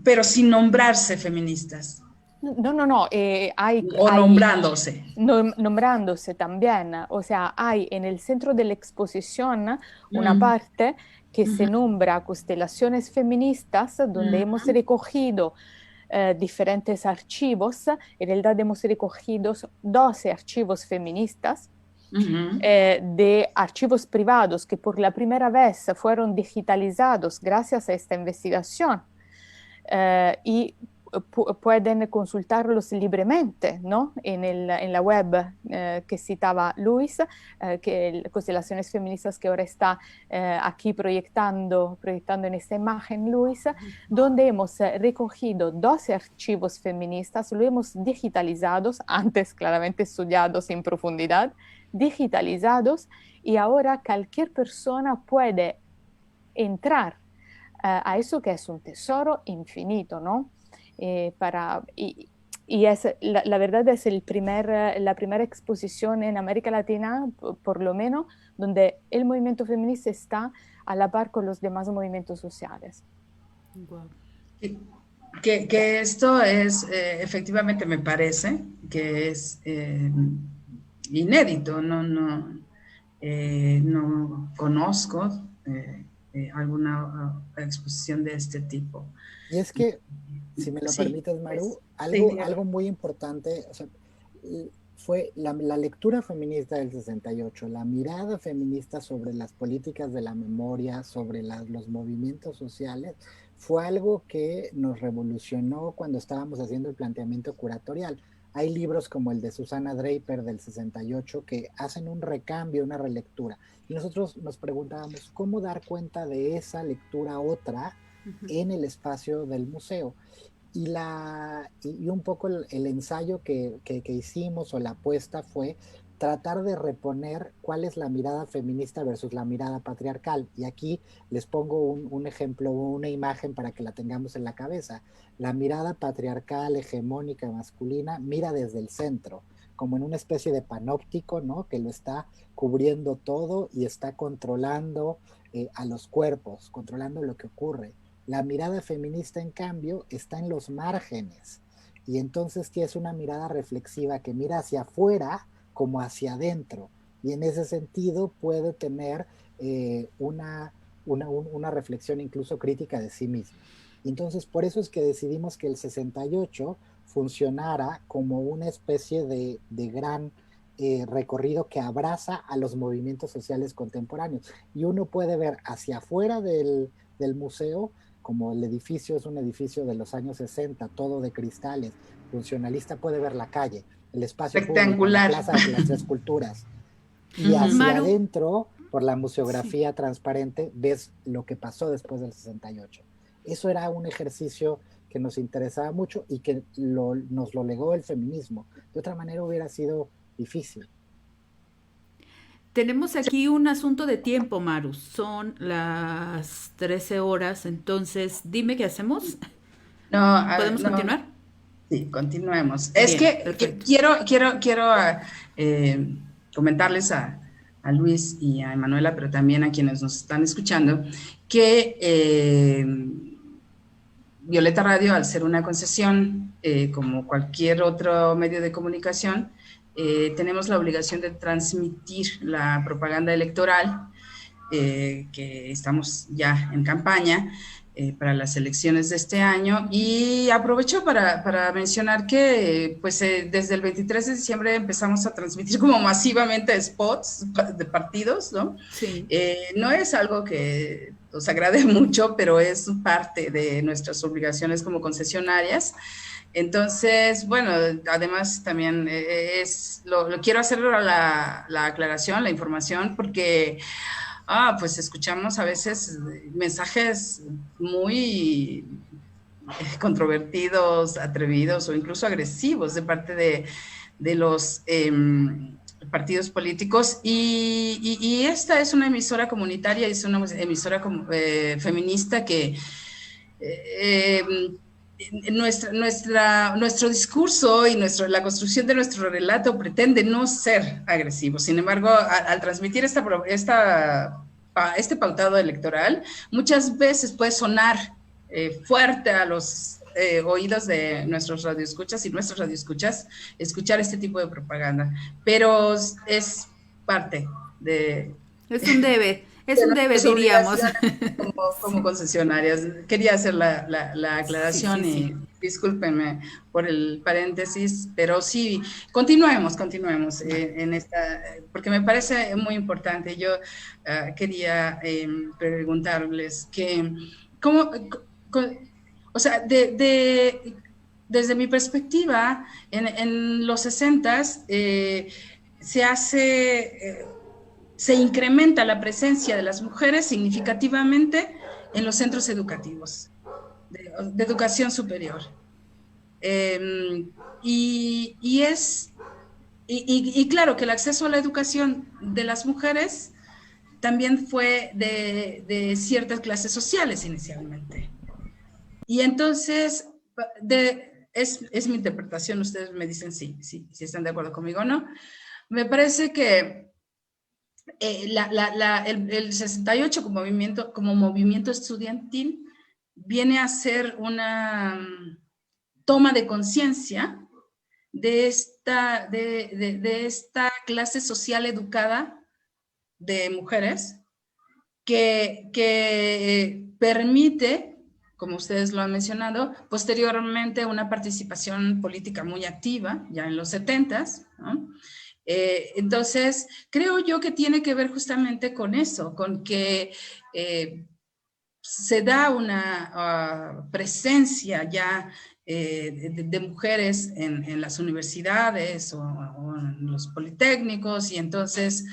Pero sin nombrarse feministas. No. Nombrándose. Nombrándose también. O sea, hay en el centro de la exposición una parte que se nombra Constelaciones Feministas, donde hemos recogido diferentes archivos. En realidad hemos recogido 12 archivos feministas, de archivos privados que por la primera vez fueron digitalizados gracias a esta investigación. Y pueden consultarlos libremente, ¿no? En la web que citaba Luis, que Constelaciones Feministas, que ahora está aquí proyectando en esta imagen, Luis, donde hemos recogido 12 archivos feministas, lo hemos digitalizados, antes claramente estudiados en profundidad, digitalizados, y ahora cualquier persona puede entrar a eso que es un tesoro infinito, ¿no? Y es, la verdad es la primera exposición en América Latina, por lo menos, donde el movimiento feminista está a la par con los demás movimientos sociales. Wow. Que esto es, efectivamente me parece que es inédito, no conozco alguna exposición de este tipo. Y es que, si me lo permites, Maru, algo muy importante, o sea, fue la lectura feminista del 68, la mirada feminista sobre las políticas de la memoria, sobre los movimientos sociales, fue algo que nos revolucionó cuando estábamos haciendo el planteamiento curatorial. Hay libros como el de Susana Draper del 68 que hacen un recambio, una relectura. Y nosotros nos preguntábamos cómo dar cuenta de esa lectura otra en el espacio del museo. Y un poco el ensayo que hicimos o la apuesta fue tratar de reponer cuál es la mirada feminista versus la mirada patriarcal. Y aquí les pongo un ejemplo, una imagen para que la tengamos en la cabeza. La mirada patriarcal, hegemónica, masculina, mira desde el centro, como en una especie de panóptico, ¿no? Que lo está cubriendo todo y está controlando a los cuerpos, controlando lo que ocurre. La mirada feminista, en cambio, está en los márgenes. Y entonces es una mirada reflexiva que mira hacia afuera como hacia adentro. Y en ese sentido puede tener una reflexión incluso crítica de sí misma. Y entonces por eso es que decidimos que el 68 funcionara como una especie de gran recorrido que abraza a los movimientos sociales contemporáneos. Y uno puede ver hacia afuera del museo, como el edificio es un edificio de los años 60, todo de cristales, funcionalista, puede ver la calle, el espacio espectacular, público, la plaza de las Tres Culturas. Y hacia adentro, por la museografía transparente, ves lo que pasó después del 68. Eso era un ejercicio que nos interesaba mucho y que nos lo legó el feminismo. De otra manera hubiera sido difícil. Tenemos aquí un asunto de tiempo, Maru. Son las 13 horas, entonces dime qué hacemos. ¿Podemos continuar? Sí, continuemos. Bien, es que quiero comentarles a Luis y a Emanuela, pero también a quienes nos están escuchando, que Violeta Radio, al ser una concesión, como cualquier otro medio de comunicación, tenemos la obligación de transmitir la propaganda electoral, que estamos ya en campaña para las elecciones de este año, y aprovecho para mencionar que pues desde el 23 de diciembre empezamos a transmitir como masivamente spots de partidos, ¿no? Sí. No es algo que nos agrade mucho, pero es parte de nuestras obligaciones como concesionarias. Entonces, bueno, además también lo quiero hacer la aclaración, la información, porque pues escuchamos a veces mensajes muy controvertidos, atrevidos o incluso agresivos de parte de los partidos políticos, y esta es una emisora comunitaria, es una emisora feminista que nuestro discurso y la construcción de nuestro relato pretende no ser agresivo. Sin embargo, al transmitir este pautado electoral, muchas veces puede sonar fuerte a los oídos de nuestros radioescuchas y nuestros radioescuchas escuchar este tipo de propaganda, pero es parte de... Es un debe. Es un debe, diríamos. Como concesionarias. Quería hacer la aclaración y discúlpenme por el paréntesis, pero sí, continuemos en esta, porque me parece muy importante. Yo quería preguntarles que, o sea, desde mi perspectiva, en los 60s se incrementa la presencia de las mujeres significativamente en los centros educativos de educación superior. Y claro que el acceso a la educación de las mujeres también fue de ciertas clases sociales inicialmente. Y entonces, es mi interpretación, ustedes me dicen si están de acuerdo conmigo o no. Me parece que el 68 como movimiento estudiantil viene a ser una toma de conciencia de esta clase social educada de mujeres que permite, como ustedes lo han mencionado, posteriormente una participación política muy activa, ya en los 70s, ¿no? Entonces, creo yo que tiene que ver justamente con eso, con que se da una presencia ya de mujeres en las universidades o en los politécnicos, y entonces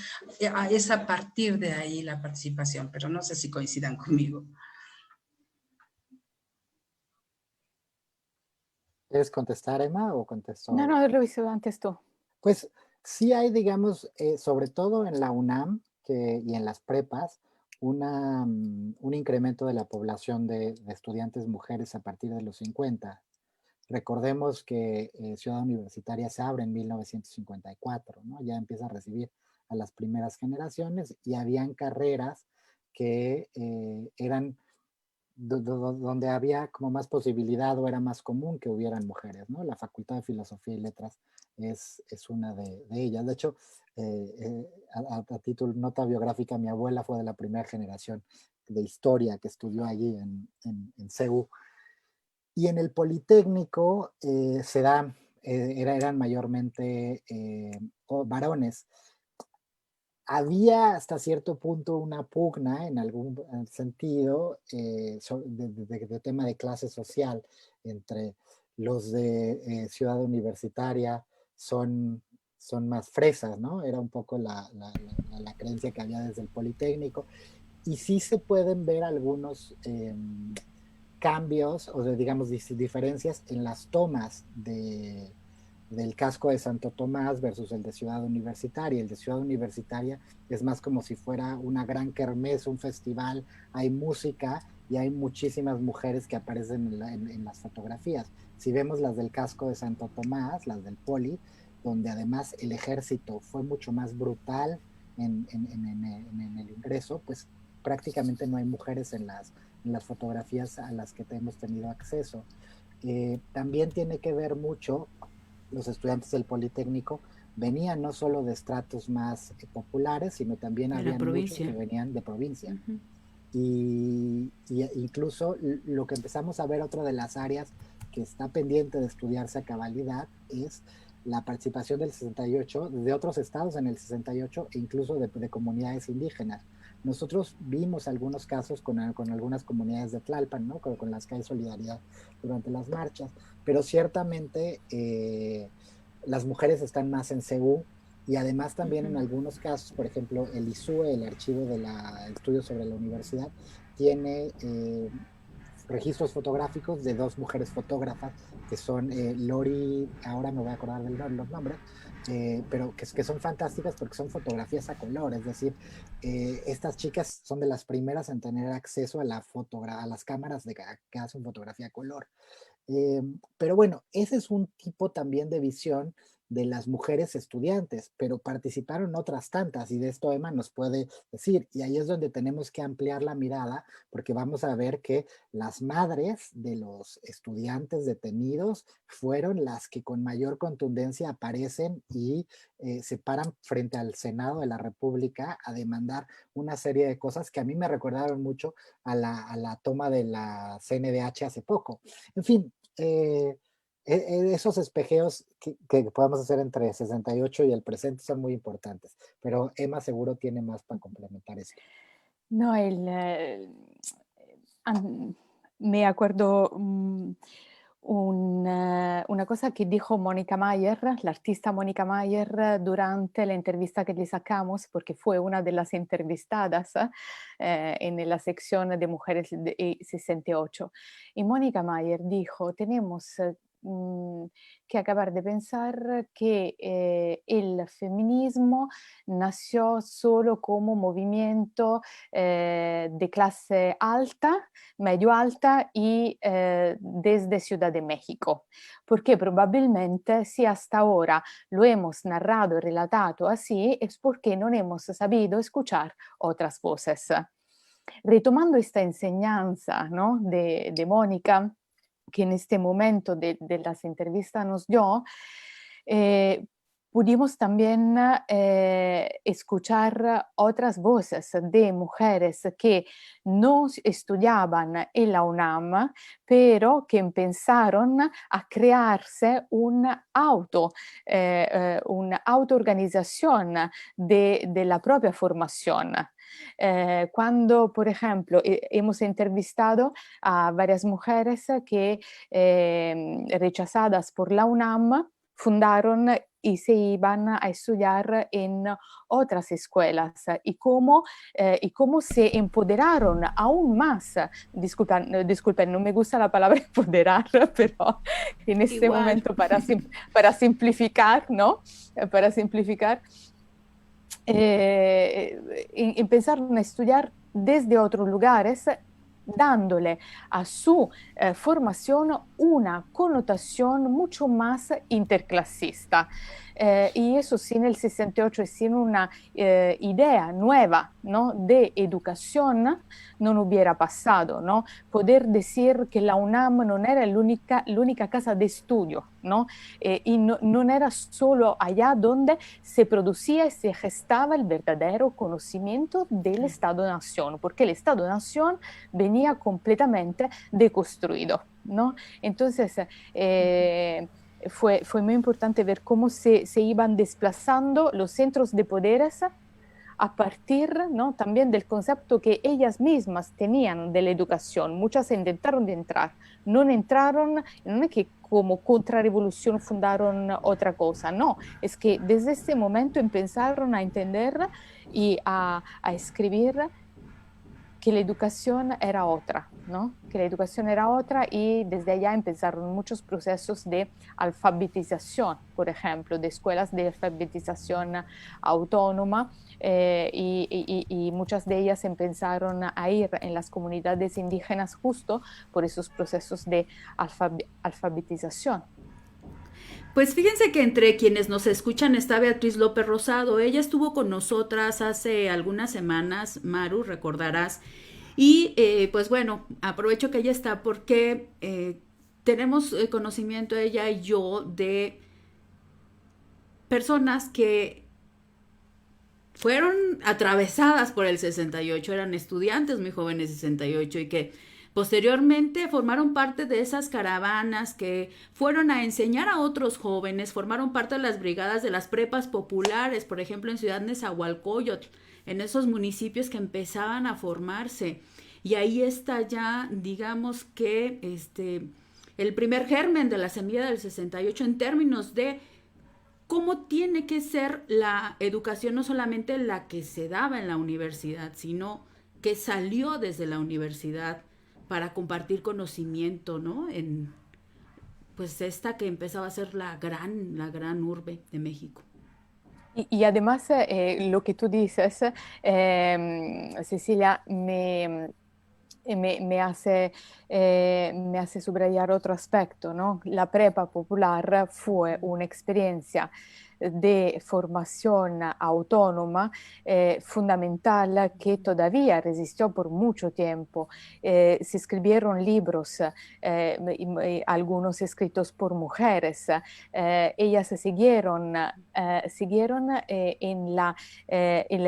es a partir de ahí la participación, pero no sé si coincidan conmigo. ¿Quieres contestar, Emma, o contesto? No, lo hice antes tú. Pues sí hay, digamos, sobre todo en la UNAM y en las prepas, un incremento de la población de estudiantes mujeres a partir de los 50. Recordemos que Ciudad Universitaria se abre en 1954, ¿no? Ya empieza a recibir a las primeras generaciones, y habían carreras que eran donde había como más posibilidad o era más común que hubieran mujeres, ¿no? La Facultad de Filosofía y Letras es una de ellas. De hecho, a título nota biográfica, mi abuela fue de la primera generación de historia que estudió allí en CEU. Y en el Politécnico eran mayormente varones. Había hasta cierto punto una pugna en algún sentido de tema de clase social entre los de Ciudad Universitaria son más fresas, ¿no? Era un poco la creencia que había desde el Politécnico. Y sí se pueden ver algunos cambios o digamos diferencias en las tomas del casco de Santo Tomás versus el de Ciudad Universitaria. El de Ciudad Universitaria es más como si fuera una gran kermés, un festival, hay música y hay muchísimas mujeres que aparecen en las fotografías. Si vemos las del casco de Santo Tomás, las del Poli, donde además el ejército fue mucho más brutal en el ingreso, pues prácticamente no hay mujeres en las fotografías a las que hemos tenido acceso. También tiene que ver mucho, los estudiantes del Politécnico venían no solo de estratos más populares, sino también había muchos que venían de provincia. Uh-huh. Y incluso lo que empezamos a ver, otra de las áreas que está pendiente de estudiarse a cabalidad, es la participación del 68, de otros estados en el 68, e incluso de comunidades indígenas. Nosotros vimos algunos casos con algunas comunidades de Tlalpan, ¿no? Con las que hay solidaridad durante las marchas, pero ciertamente las mujeres están más en CEU, y además también en algunos casos, por ejemplo, el ISUE, el Archivo del Estudio sobre la Universidad, tiene registros fotográficos de dos mujeres fotógrafas, que son Lori, ahora me voy a acordar de los nombres, pero que son fantásticas porque son fotografías a color. Es decir, estas chicas son de las primeras en tener acceso a las cámaras que hacen fotografía a color. Pero bueno, ese es un tipo también de visión de las mujeres estudiantes, pero participaron otras tantas, y de esto Emma nos puede decir, y ahí es donde tenemos que ampliar la mirada, porque vamos a ver que las madres de los estudiantes detenidos fueron las que con mayor contundencia aparecen y se paran frente al Senado de la República a demandar una serie de cosas que a mí me recordaron mucho a la toma de la CNDH hace poco. En fin, esos espejeos que podemos hacer entre 68 y el presente son muy importantes, pero Emma seguro tiene más para complementar eso. No, me acuerdo una cosa que dijo Mónica Mayer, la artista Mónica Mayer, durante la entrevista que le sacamos, porque fue una de las entrevistadas en la sección de Mujeres de 68. Y Mónica Mayer dijo, tenemos que acabar de pensar que el feminismo nació solo como movimiento de clase alta, medio alta y desde Ciudad de México, porque probablemente si hasta ahora lo hemos narrado y relatado así es porque no hemos sabido escuchar otras voces. Retomando esta enseñanza, ¿no? de Mónica, que en este momento de las entrevistas nos dio, pudimos también escuchar otras voces de mujeres que no estudiaban en la UNAM, pero que empezaron a crearse una autoorganización de la propia formación. Cuando, por ejemplo, hemos entrevistado a varias mujeres que, rechazadas por la UNAM, fundaron y se iban a estudiar en otras escuelas y cómo se empoderaron aún más. Disculpen, no me gusta la palabra empoderar, pero en este Igual. momento para simplificar, ¿no? Para simplificar, empezaron a estudiar desde otros lugares, dándole a su formación una connotación mucho más interclasista. Y eso sin el 68 y sin una idea nueva, ¿no?, de educación no hubiera pasado, ¿no? Poder decir que la UNAM no era l'unica casa de estudio, ¿no? Y no era solo allá donde se producía y se gestaba el verdadero conocimiento del Estado-Nación, porque el Estado-Nación venía completamente deconstruido, ¿no? Entonces, fue muy importante ver cómo se iban desplazando los centros de poderes a partir, ¿no?, también del concepto que ellas mismas tenían de la educación. Muchas intentaron de entrar, no entraron, no es que como contrarrevolución fundaron otra cosa, no, es que desde ese momento empezaron a entender y a escribir que la educación era otra, ¿no? Que la educación era otra, y desde allá empezaron muchos procesos de alfabetización, por ejemplo, de escuelas de alfabetización autónoma, y muchas de ellas empezaron a ir en las comunidades indígenas justo por esos procesos de alfabetización. Pues fíjense que entre quienes nos escuchan está Beatriz López Rosado. Ella estuvo con nosotras hace algunas semanas, Maru, recordarás. Y pues bueno, aprovecho que ella está porque tenemos conocimiento, ella y yo, de personas que fueron atravesadas por el 68, eran estudiantes muy jóvenes 68 y que posteriormente formaron parte de esas caravanas que fueron a enseñar a otros jóvenes, formaron parte de las brigadas de las prepas populares, por ejemplo en Ciudad Nezahualcóyotl, en esos municipios que empezaban a formarse. Y ahí está ya, digamos que el primer germen de la semilla del 68 en términos de cómo tiene que ser la educación, no solamente la que se daba en la universidad, sino que salió desde la universidad para compartir conocimiento, ¿no? En pues esta que empezaba a ser la gran urbe de México. Y además, lo que tú dices, Cecilia, me hace subrayar otro aspecto, ¿no? La prepa popular fue una experiencia de formación autónoma fundamental que todavía resistió por mucho tiempo. Se escribieron libros, algunos escritos por mujeres. Ellas siguieron en la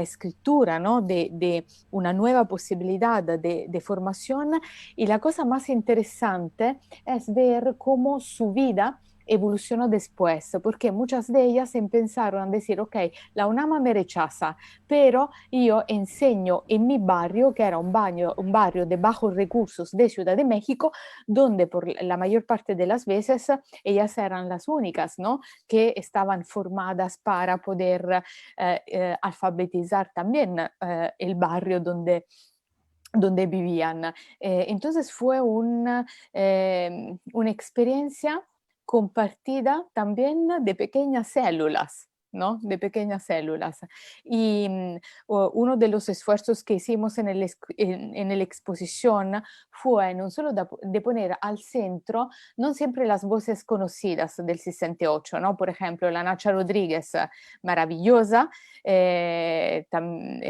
escritura, ¿no?, de una nueva posibilidad de formación, y la cosa más interesante es ver cómo su vida evolucionó después, porque muchas de ellas empezaron a decir, ok, la UNAM me rechaza, pero yo enseño en mi barrio, que era un barrio de bajos recursos de Ciudad de México, donde por la mayor parte de las veces ellas eran las únicas, ¿no?, que estaban formadas para poder alfabetizar también el barrio donde vivían. Entonces fue una experiencia compartida también de pequeñas células, ¿no? De pequeñas células. Y uno de los esfuerzos que hicimos en la exposición fue no solo de poner al centro no siempre las voces conocidas del 68, ¿no? Por ejemplo, la Nacha Rodríguez, maravillosa, también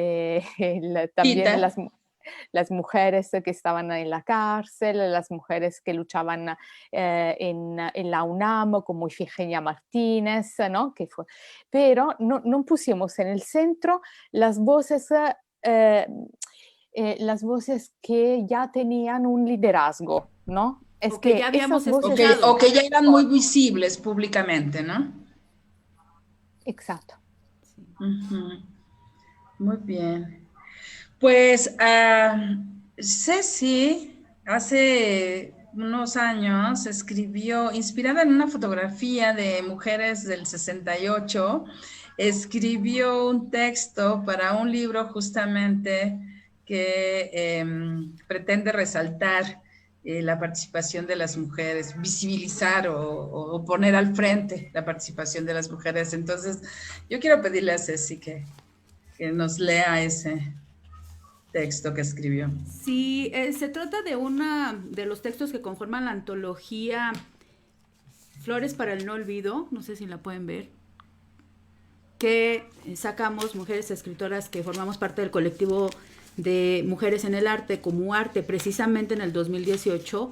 las mujeres que estaban en la cárcel, las mujeres que luchaban en la UNAM, como Ifigenia Martínez, ¿no? Pero no pusimos en el centro las voces que ya tenían un liderazgo, ¿no? Es que ya habíamos escuchado. O que ya eran muy visibles públicamente, ¿no? Exacto. Sí. Muy bien. Pues Ceci hace unos años escribió, inspirada en una fotografía de mujeres del 68, escribió un texto para un libro justamente que pretende resaltar la participación de las mujeres, visibilizar o poner al frente la participación de las mujeres. Entonces, yo quiero pedirle a Ceci que nos lea ese texto que escribió. Sí, se trata de de los textos que conforman la antología Flores para el No Olvido, no sé si la pueden ver, que sacamos mujeres escritoras que formamos parte del colectivo de Mujeres en el Arte, como arte, precisamente en el 2018,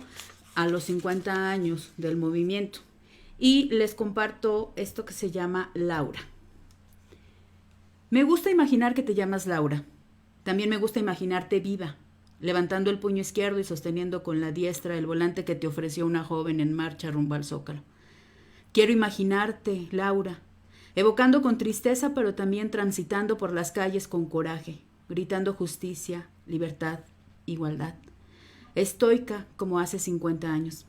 a los 50 años del movimiento. Y les comparto esto que se llama Laura. Me gusta imaginar que te llamas Laura. También me gusta imaginarte viva, levantando el puño izquierdo y sosteniendo con la diestra el volante que te ofreció una joven en marcha rumbo al Zócalo. Quiero imaginarte, Laura, evocando con tristeza, pero también transitando por las calles con coraje, gritando justicia, libertad, igualdad. Estoica como hace 50 años.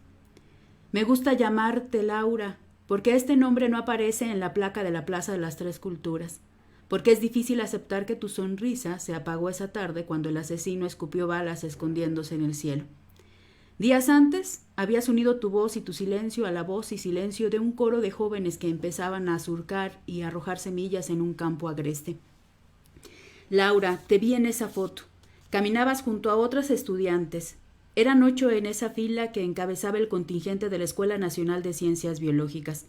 Me gusta llamarte Laura, porque este nombre no aparece en la placa de la Plaza de las Tres Culturas, porque es difícil aceptar que tu sonrisa se apagó esa tarde cuando el asesino escupió balas escondiéndose en el cielo. Días antes habías unido tu voz y tu silencio a la voz y silencio de un coro de jóvenes que empezaban a surcar y a arrojar semillas en un campo agreste. Laura, te vi en esa foto. Caminabas junto a otras estudiantes. Eran 8 en esa fila que encabezaba el contingente de la Escuela Nacional de Ciencias Biológicas.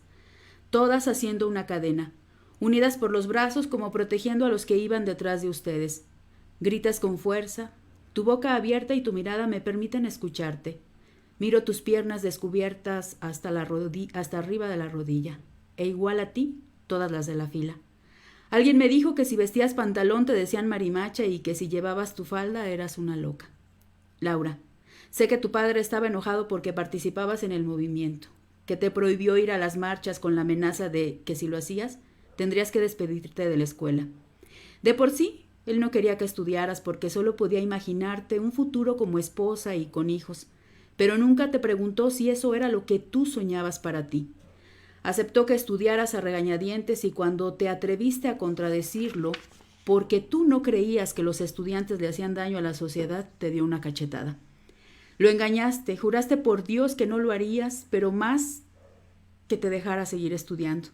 Todas haciendo una cadena, unidas por los brazos como protegiendo a los que iban detrás de ustedes. Gritas con fuerza. Tu boca abierta y tu mirada me permiten escucharte. Miro tus piernas descubiertas hasta arriba de la rodilla. E igual a ti, todas las de la fila. Alguien me dijo que si vestías pantalón te decían marimacha y que si llevabas tu falda eras una loca. Laura, sé que tu padre estaba enojado porque participabas en el movimiento, que te prohibió ir a las marchas con la amenaza de que si lo hacías, tendrías que despedirte de la escuela. De por sí, él no quería que estudiaras porque solo podía imaginarte un futuro como esposa y con hijos, pero nunca te preguntó si eso era lo que tú soñabas para ti. Aceptó que estudiaras a regañadientes y cuando te atreviste a contradecirlo, porque tú no creías que los estudiantes le hacían daño a la sociedad, te dio una cachetada. Lo engañaste, juraste por Dios que no lo harías, pero más que te dejara seguir estudiando.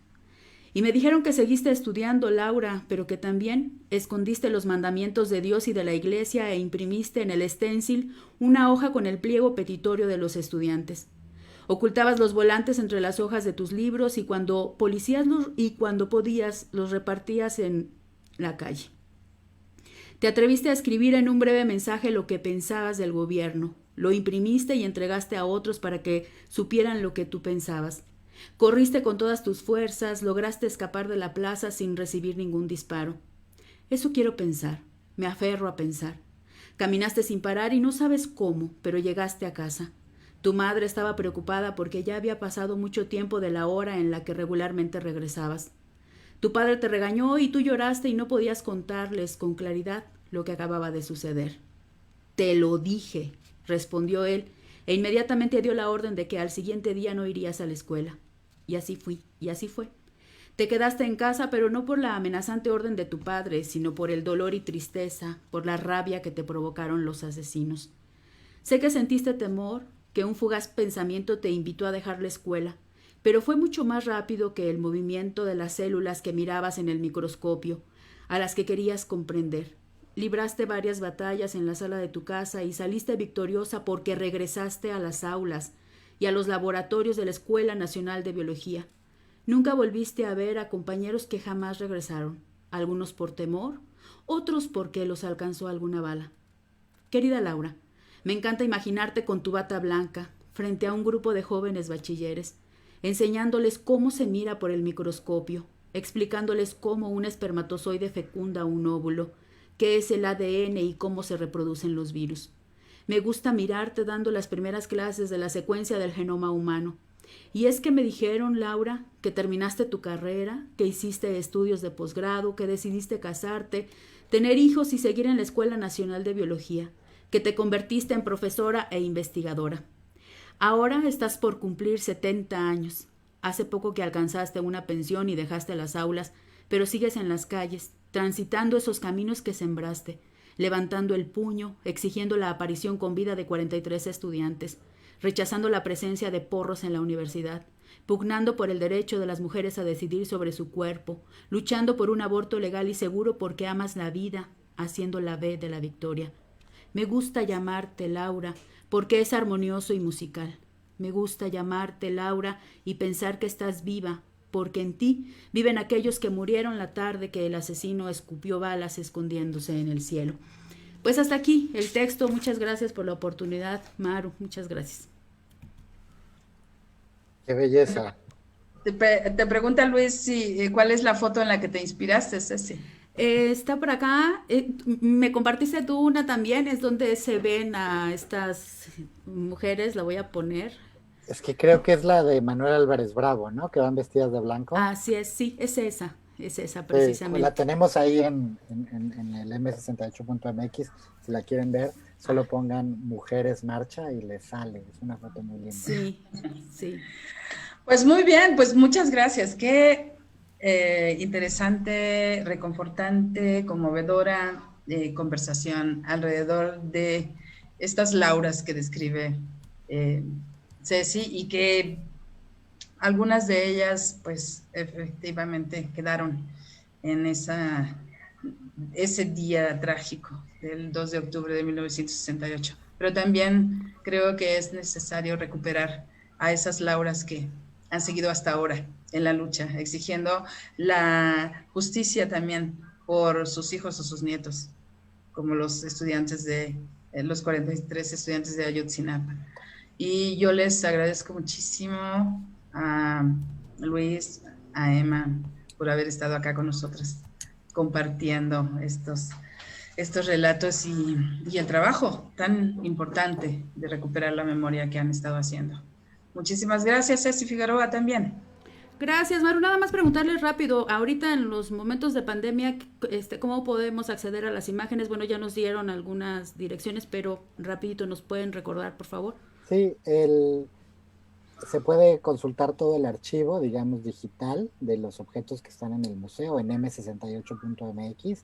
Y me dijeron que seguiste estudiando, Laura, pero que también escondiste los mandamientos de Dios y de la Iglesia e imprimiste en el stencil una hoja con el pliego petitorio de los estudiantes. Ocultabas los volantes entre las hojas de tus libros y cuando podías los repartías en la calle. Te atreviste a escribir en un breve mensaje lo que pensabas del gobierno. Lo imprimiste y entregaste a otros para que supieran lo que tú pensabas. Corriste con todas tus fuerzas, lograste escapar de la plaza sin recibir ningún disparo. Eso quiero pensar, me aferro a pensar. Caminaste sin parar y no sabes cómo, pero llegaste a casa. Tu madre estaba preocupada porque ya había pasado mucho tiempo de la hora en la que regularmente regresabas. Tu padre te regañó y tú lloraste y no podías contarles con claridad lo que acababa de suceder. Te lo dije, respondió él, e inmediatamente dio la orden de que al siguiente día no irías a la escuela. Y así fue. Te quedaste en casa, pero no por la amenazante orden de tu padre, sino por el dolor y tristeza, por la rabia que te provocaron los asesinos. Sé que sentiste temor, que un fugaz pensamiento te invitó a dejar la escuela, pero fue mucho más rápido que el movimiento de las células que mirabas en el microscopio, a las que querías comprender. Libraste varias batallas en la sala de tu casa y saliste victoriosa porque regresaste a las aulas y a los laboratorios de la Escuela Nacional de Biología. Nunca volviste a ver a compañeros que jamás regresaron, algunos por temor, otros porque los alcanzó alguna bala. Querida Laura, me encanta imaginarte con tu bata blanca, frente a un grupo de jóvenes bachilleres, enseñándoles cómo se mira por el microscopio, explicándoles cómo un espermatozoide fecunda un óvulo, qué es el ADN y cómo se reproducen los virus. Me gusta mirarte dando las primeras clases de la secuencia del genoma humano. Y es que me dijeron, Laura, que terminaste tu carrera, que hiciste estudios de posgrado, que decidiste casarte, tener hijos y seguir en la Escuela Nacional de Biología, que te convertiste en profesora e investigadora. Ahora estás por cumplir 70 años. Hace poco que alcanzaste una pensión y dejaste las aulas, pero sigues en las calles, transitando esos caminos que sembraste, levantando el puño, exigiendo la aparición con vida de 43 estudiantes, rechazando la presencia de porros en la universidad, pugnando por el derecho de las mujeres a decidir sobre su cuerpo, luchando por un aborto legal y seguro porque amas la vida, haciendo la B de la victoria. Me gusta llamarte Laura, porque es armonioso y musical. Me gusta llamarte Laura y pensar que estás viva, porque en ti viven aquellos que murieron la tarde que el asesino escupió balas escondiéndose en el cielo. Pues hasta aquí el texto. Muchas gracias por la oportunidad, Maru. Muchas gracias. Qué belleza. Te pregunta Luis cuál es la foto en la que te inspiraste, Ceci. Está por acá. Me compartiste tú una también. Es donde se ven a estas mujeres. La voy a poner. Es que creo que es la de Manuel Álvarez Bravo, ¿no? Que van vestidas de blanco. Así es, sí, es esa precisamente. La tenemos ahí en el m68.mx, si la quieren ver, solo pongan Mujeres Marcha y les sale, es una foto muy linda. Sí, sí. Pues muy bien, pues muchas gracias, qué interesante, reconfortante, conmovedora conversación alrededor de estas Lauras que describe Ceci y que algunas de ellas, pues, efectivamente quedaron en ese día trágico del 2 de octubre de 1968. Pero también creo que es necesario recuperar a esas Lauras que han seguido hasta ahora en la lucha, exigiendo la justicia también por sus hijos o sus nietos, como los estudiantes los 43 estudiantes de Ayotzinapa. Y yo les agradezco muchísimo a Luis, a Emma, por haber estado acá con nosotras, compartiendo estos relatos y el trabajo tan importante de recuperar la memoria que han estado haciendo. Muchísimas gracias, Ceci Figueroa, también. Gracias, Maru. Nada más preguntarles rápido, ahorita en los momentos de pandemia, ¿cómo podemos acceder a las imágenes? Bueno, ya nos dieron algunas direcciones, pero rapidito nos pueden recordar, por favor. Sí, se puede consultar todo el archivo, digamos, digital de los objetos que están en el museo en m68.mx,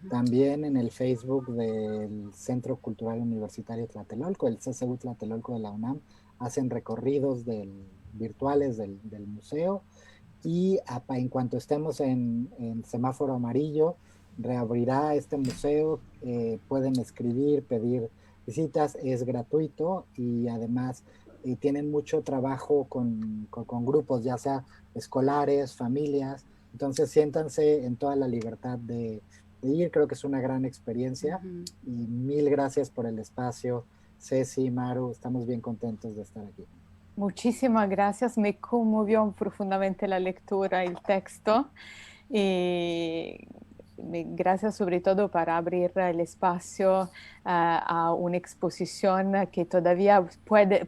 también en el Facebook del Centro Cultural Universitario Tlatelolco, el CCU Tlatelolco de la UNAM, hacen recorridos virtuales del museo y en cuanto estemos en semáforo amarillo, reabrirá este museo, pueden escribir, pedir visitas, es gratuito y además tienen mucho trabajo con grupos, ya sea escolares, familias, entonces siéntanse en toda la libertad de ir, creo que es una gran experiencia y mil gracias por el espacio, Ceci, Maru, estamos bien contentos de estar aquí. Muchísimas gracias, me conmovió profundamente la lectura y el texto. Gracias sobre todo para abrir el espacio a una exposición que todavía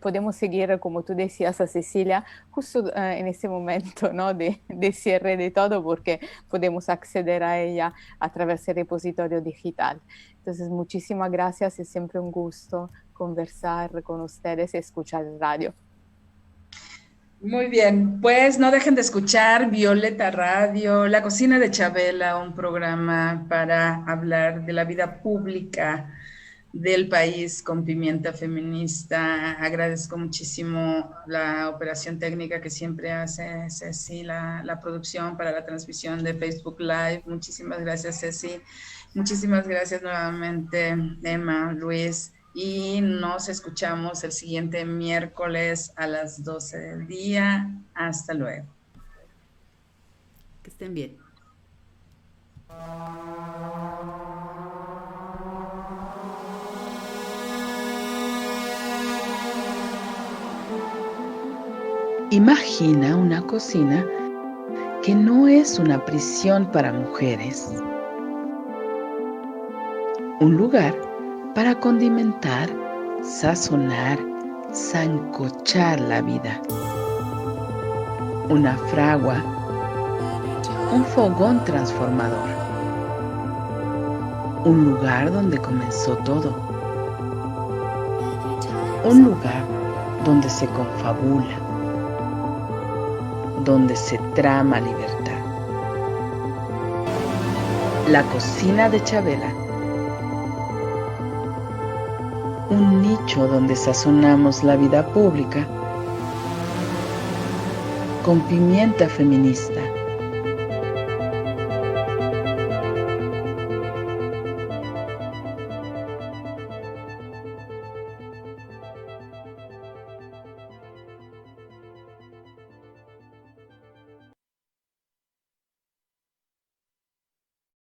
podemos seguir, como tú decías, a Cecilia, justo en este momento, ¿no? de cierre de todo, porque podemos acceder a ella a través del repositorio digital. Entonces, muchísimas gracias, es siempre un gusto conversar con ustedes y escuchar el radio. Muy bien, pues no dejen de escuchar Violeta Radio, La Cocina de Chabela, un programa para hablar de la vida pública del país con pimienta feminista. Agradezco muchísimo la operación técnica que siempre hace Ceci, la producción para la transmisión de Facebook Live. Muchísimas gracias, Ceci. Muchísimas gracias nuevamente, Emma, Luis. Y nos escuchamos el siguiente miércoles a las 12 del día. Hasta luego. Que estén bien. Imagina una cocina que no es una prisión para mujeres. Un lugar para condimentar, sazonar, sancochar la vida. Una fragua, un fogón transformador. Un lugar donde comenzó todo. Un lugar donde se confabula, donde se trama libertad. La cocina de Chabela. Un nicho donde sazonamos la vida pública con pimienta feminista.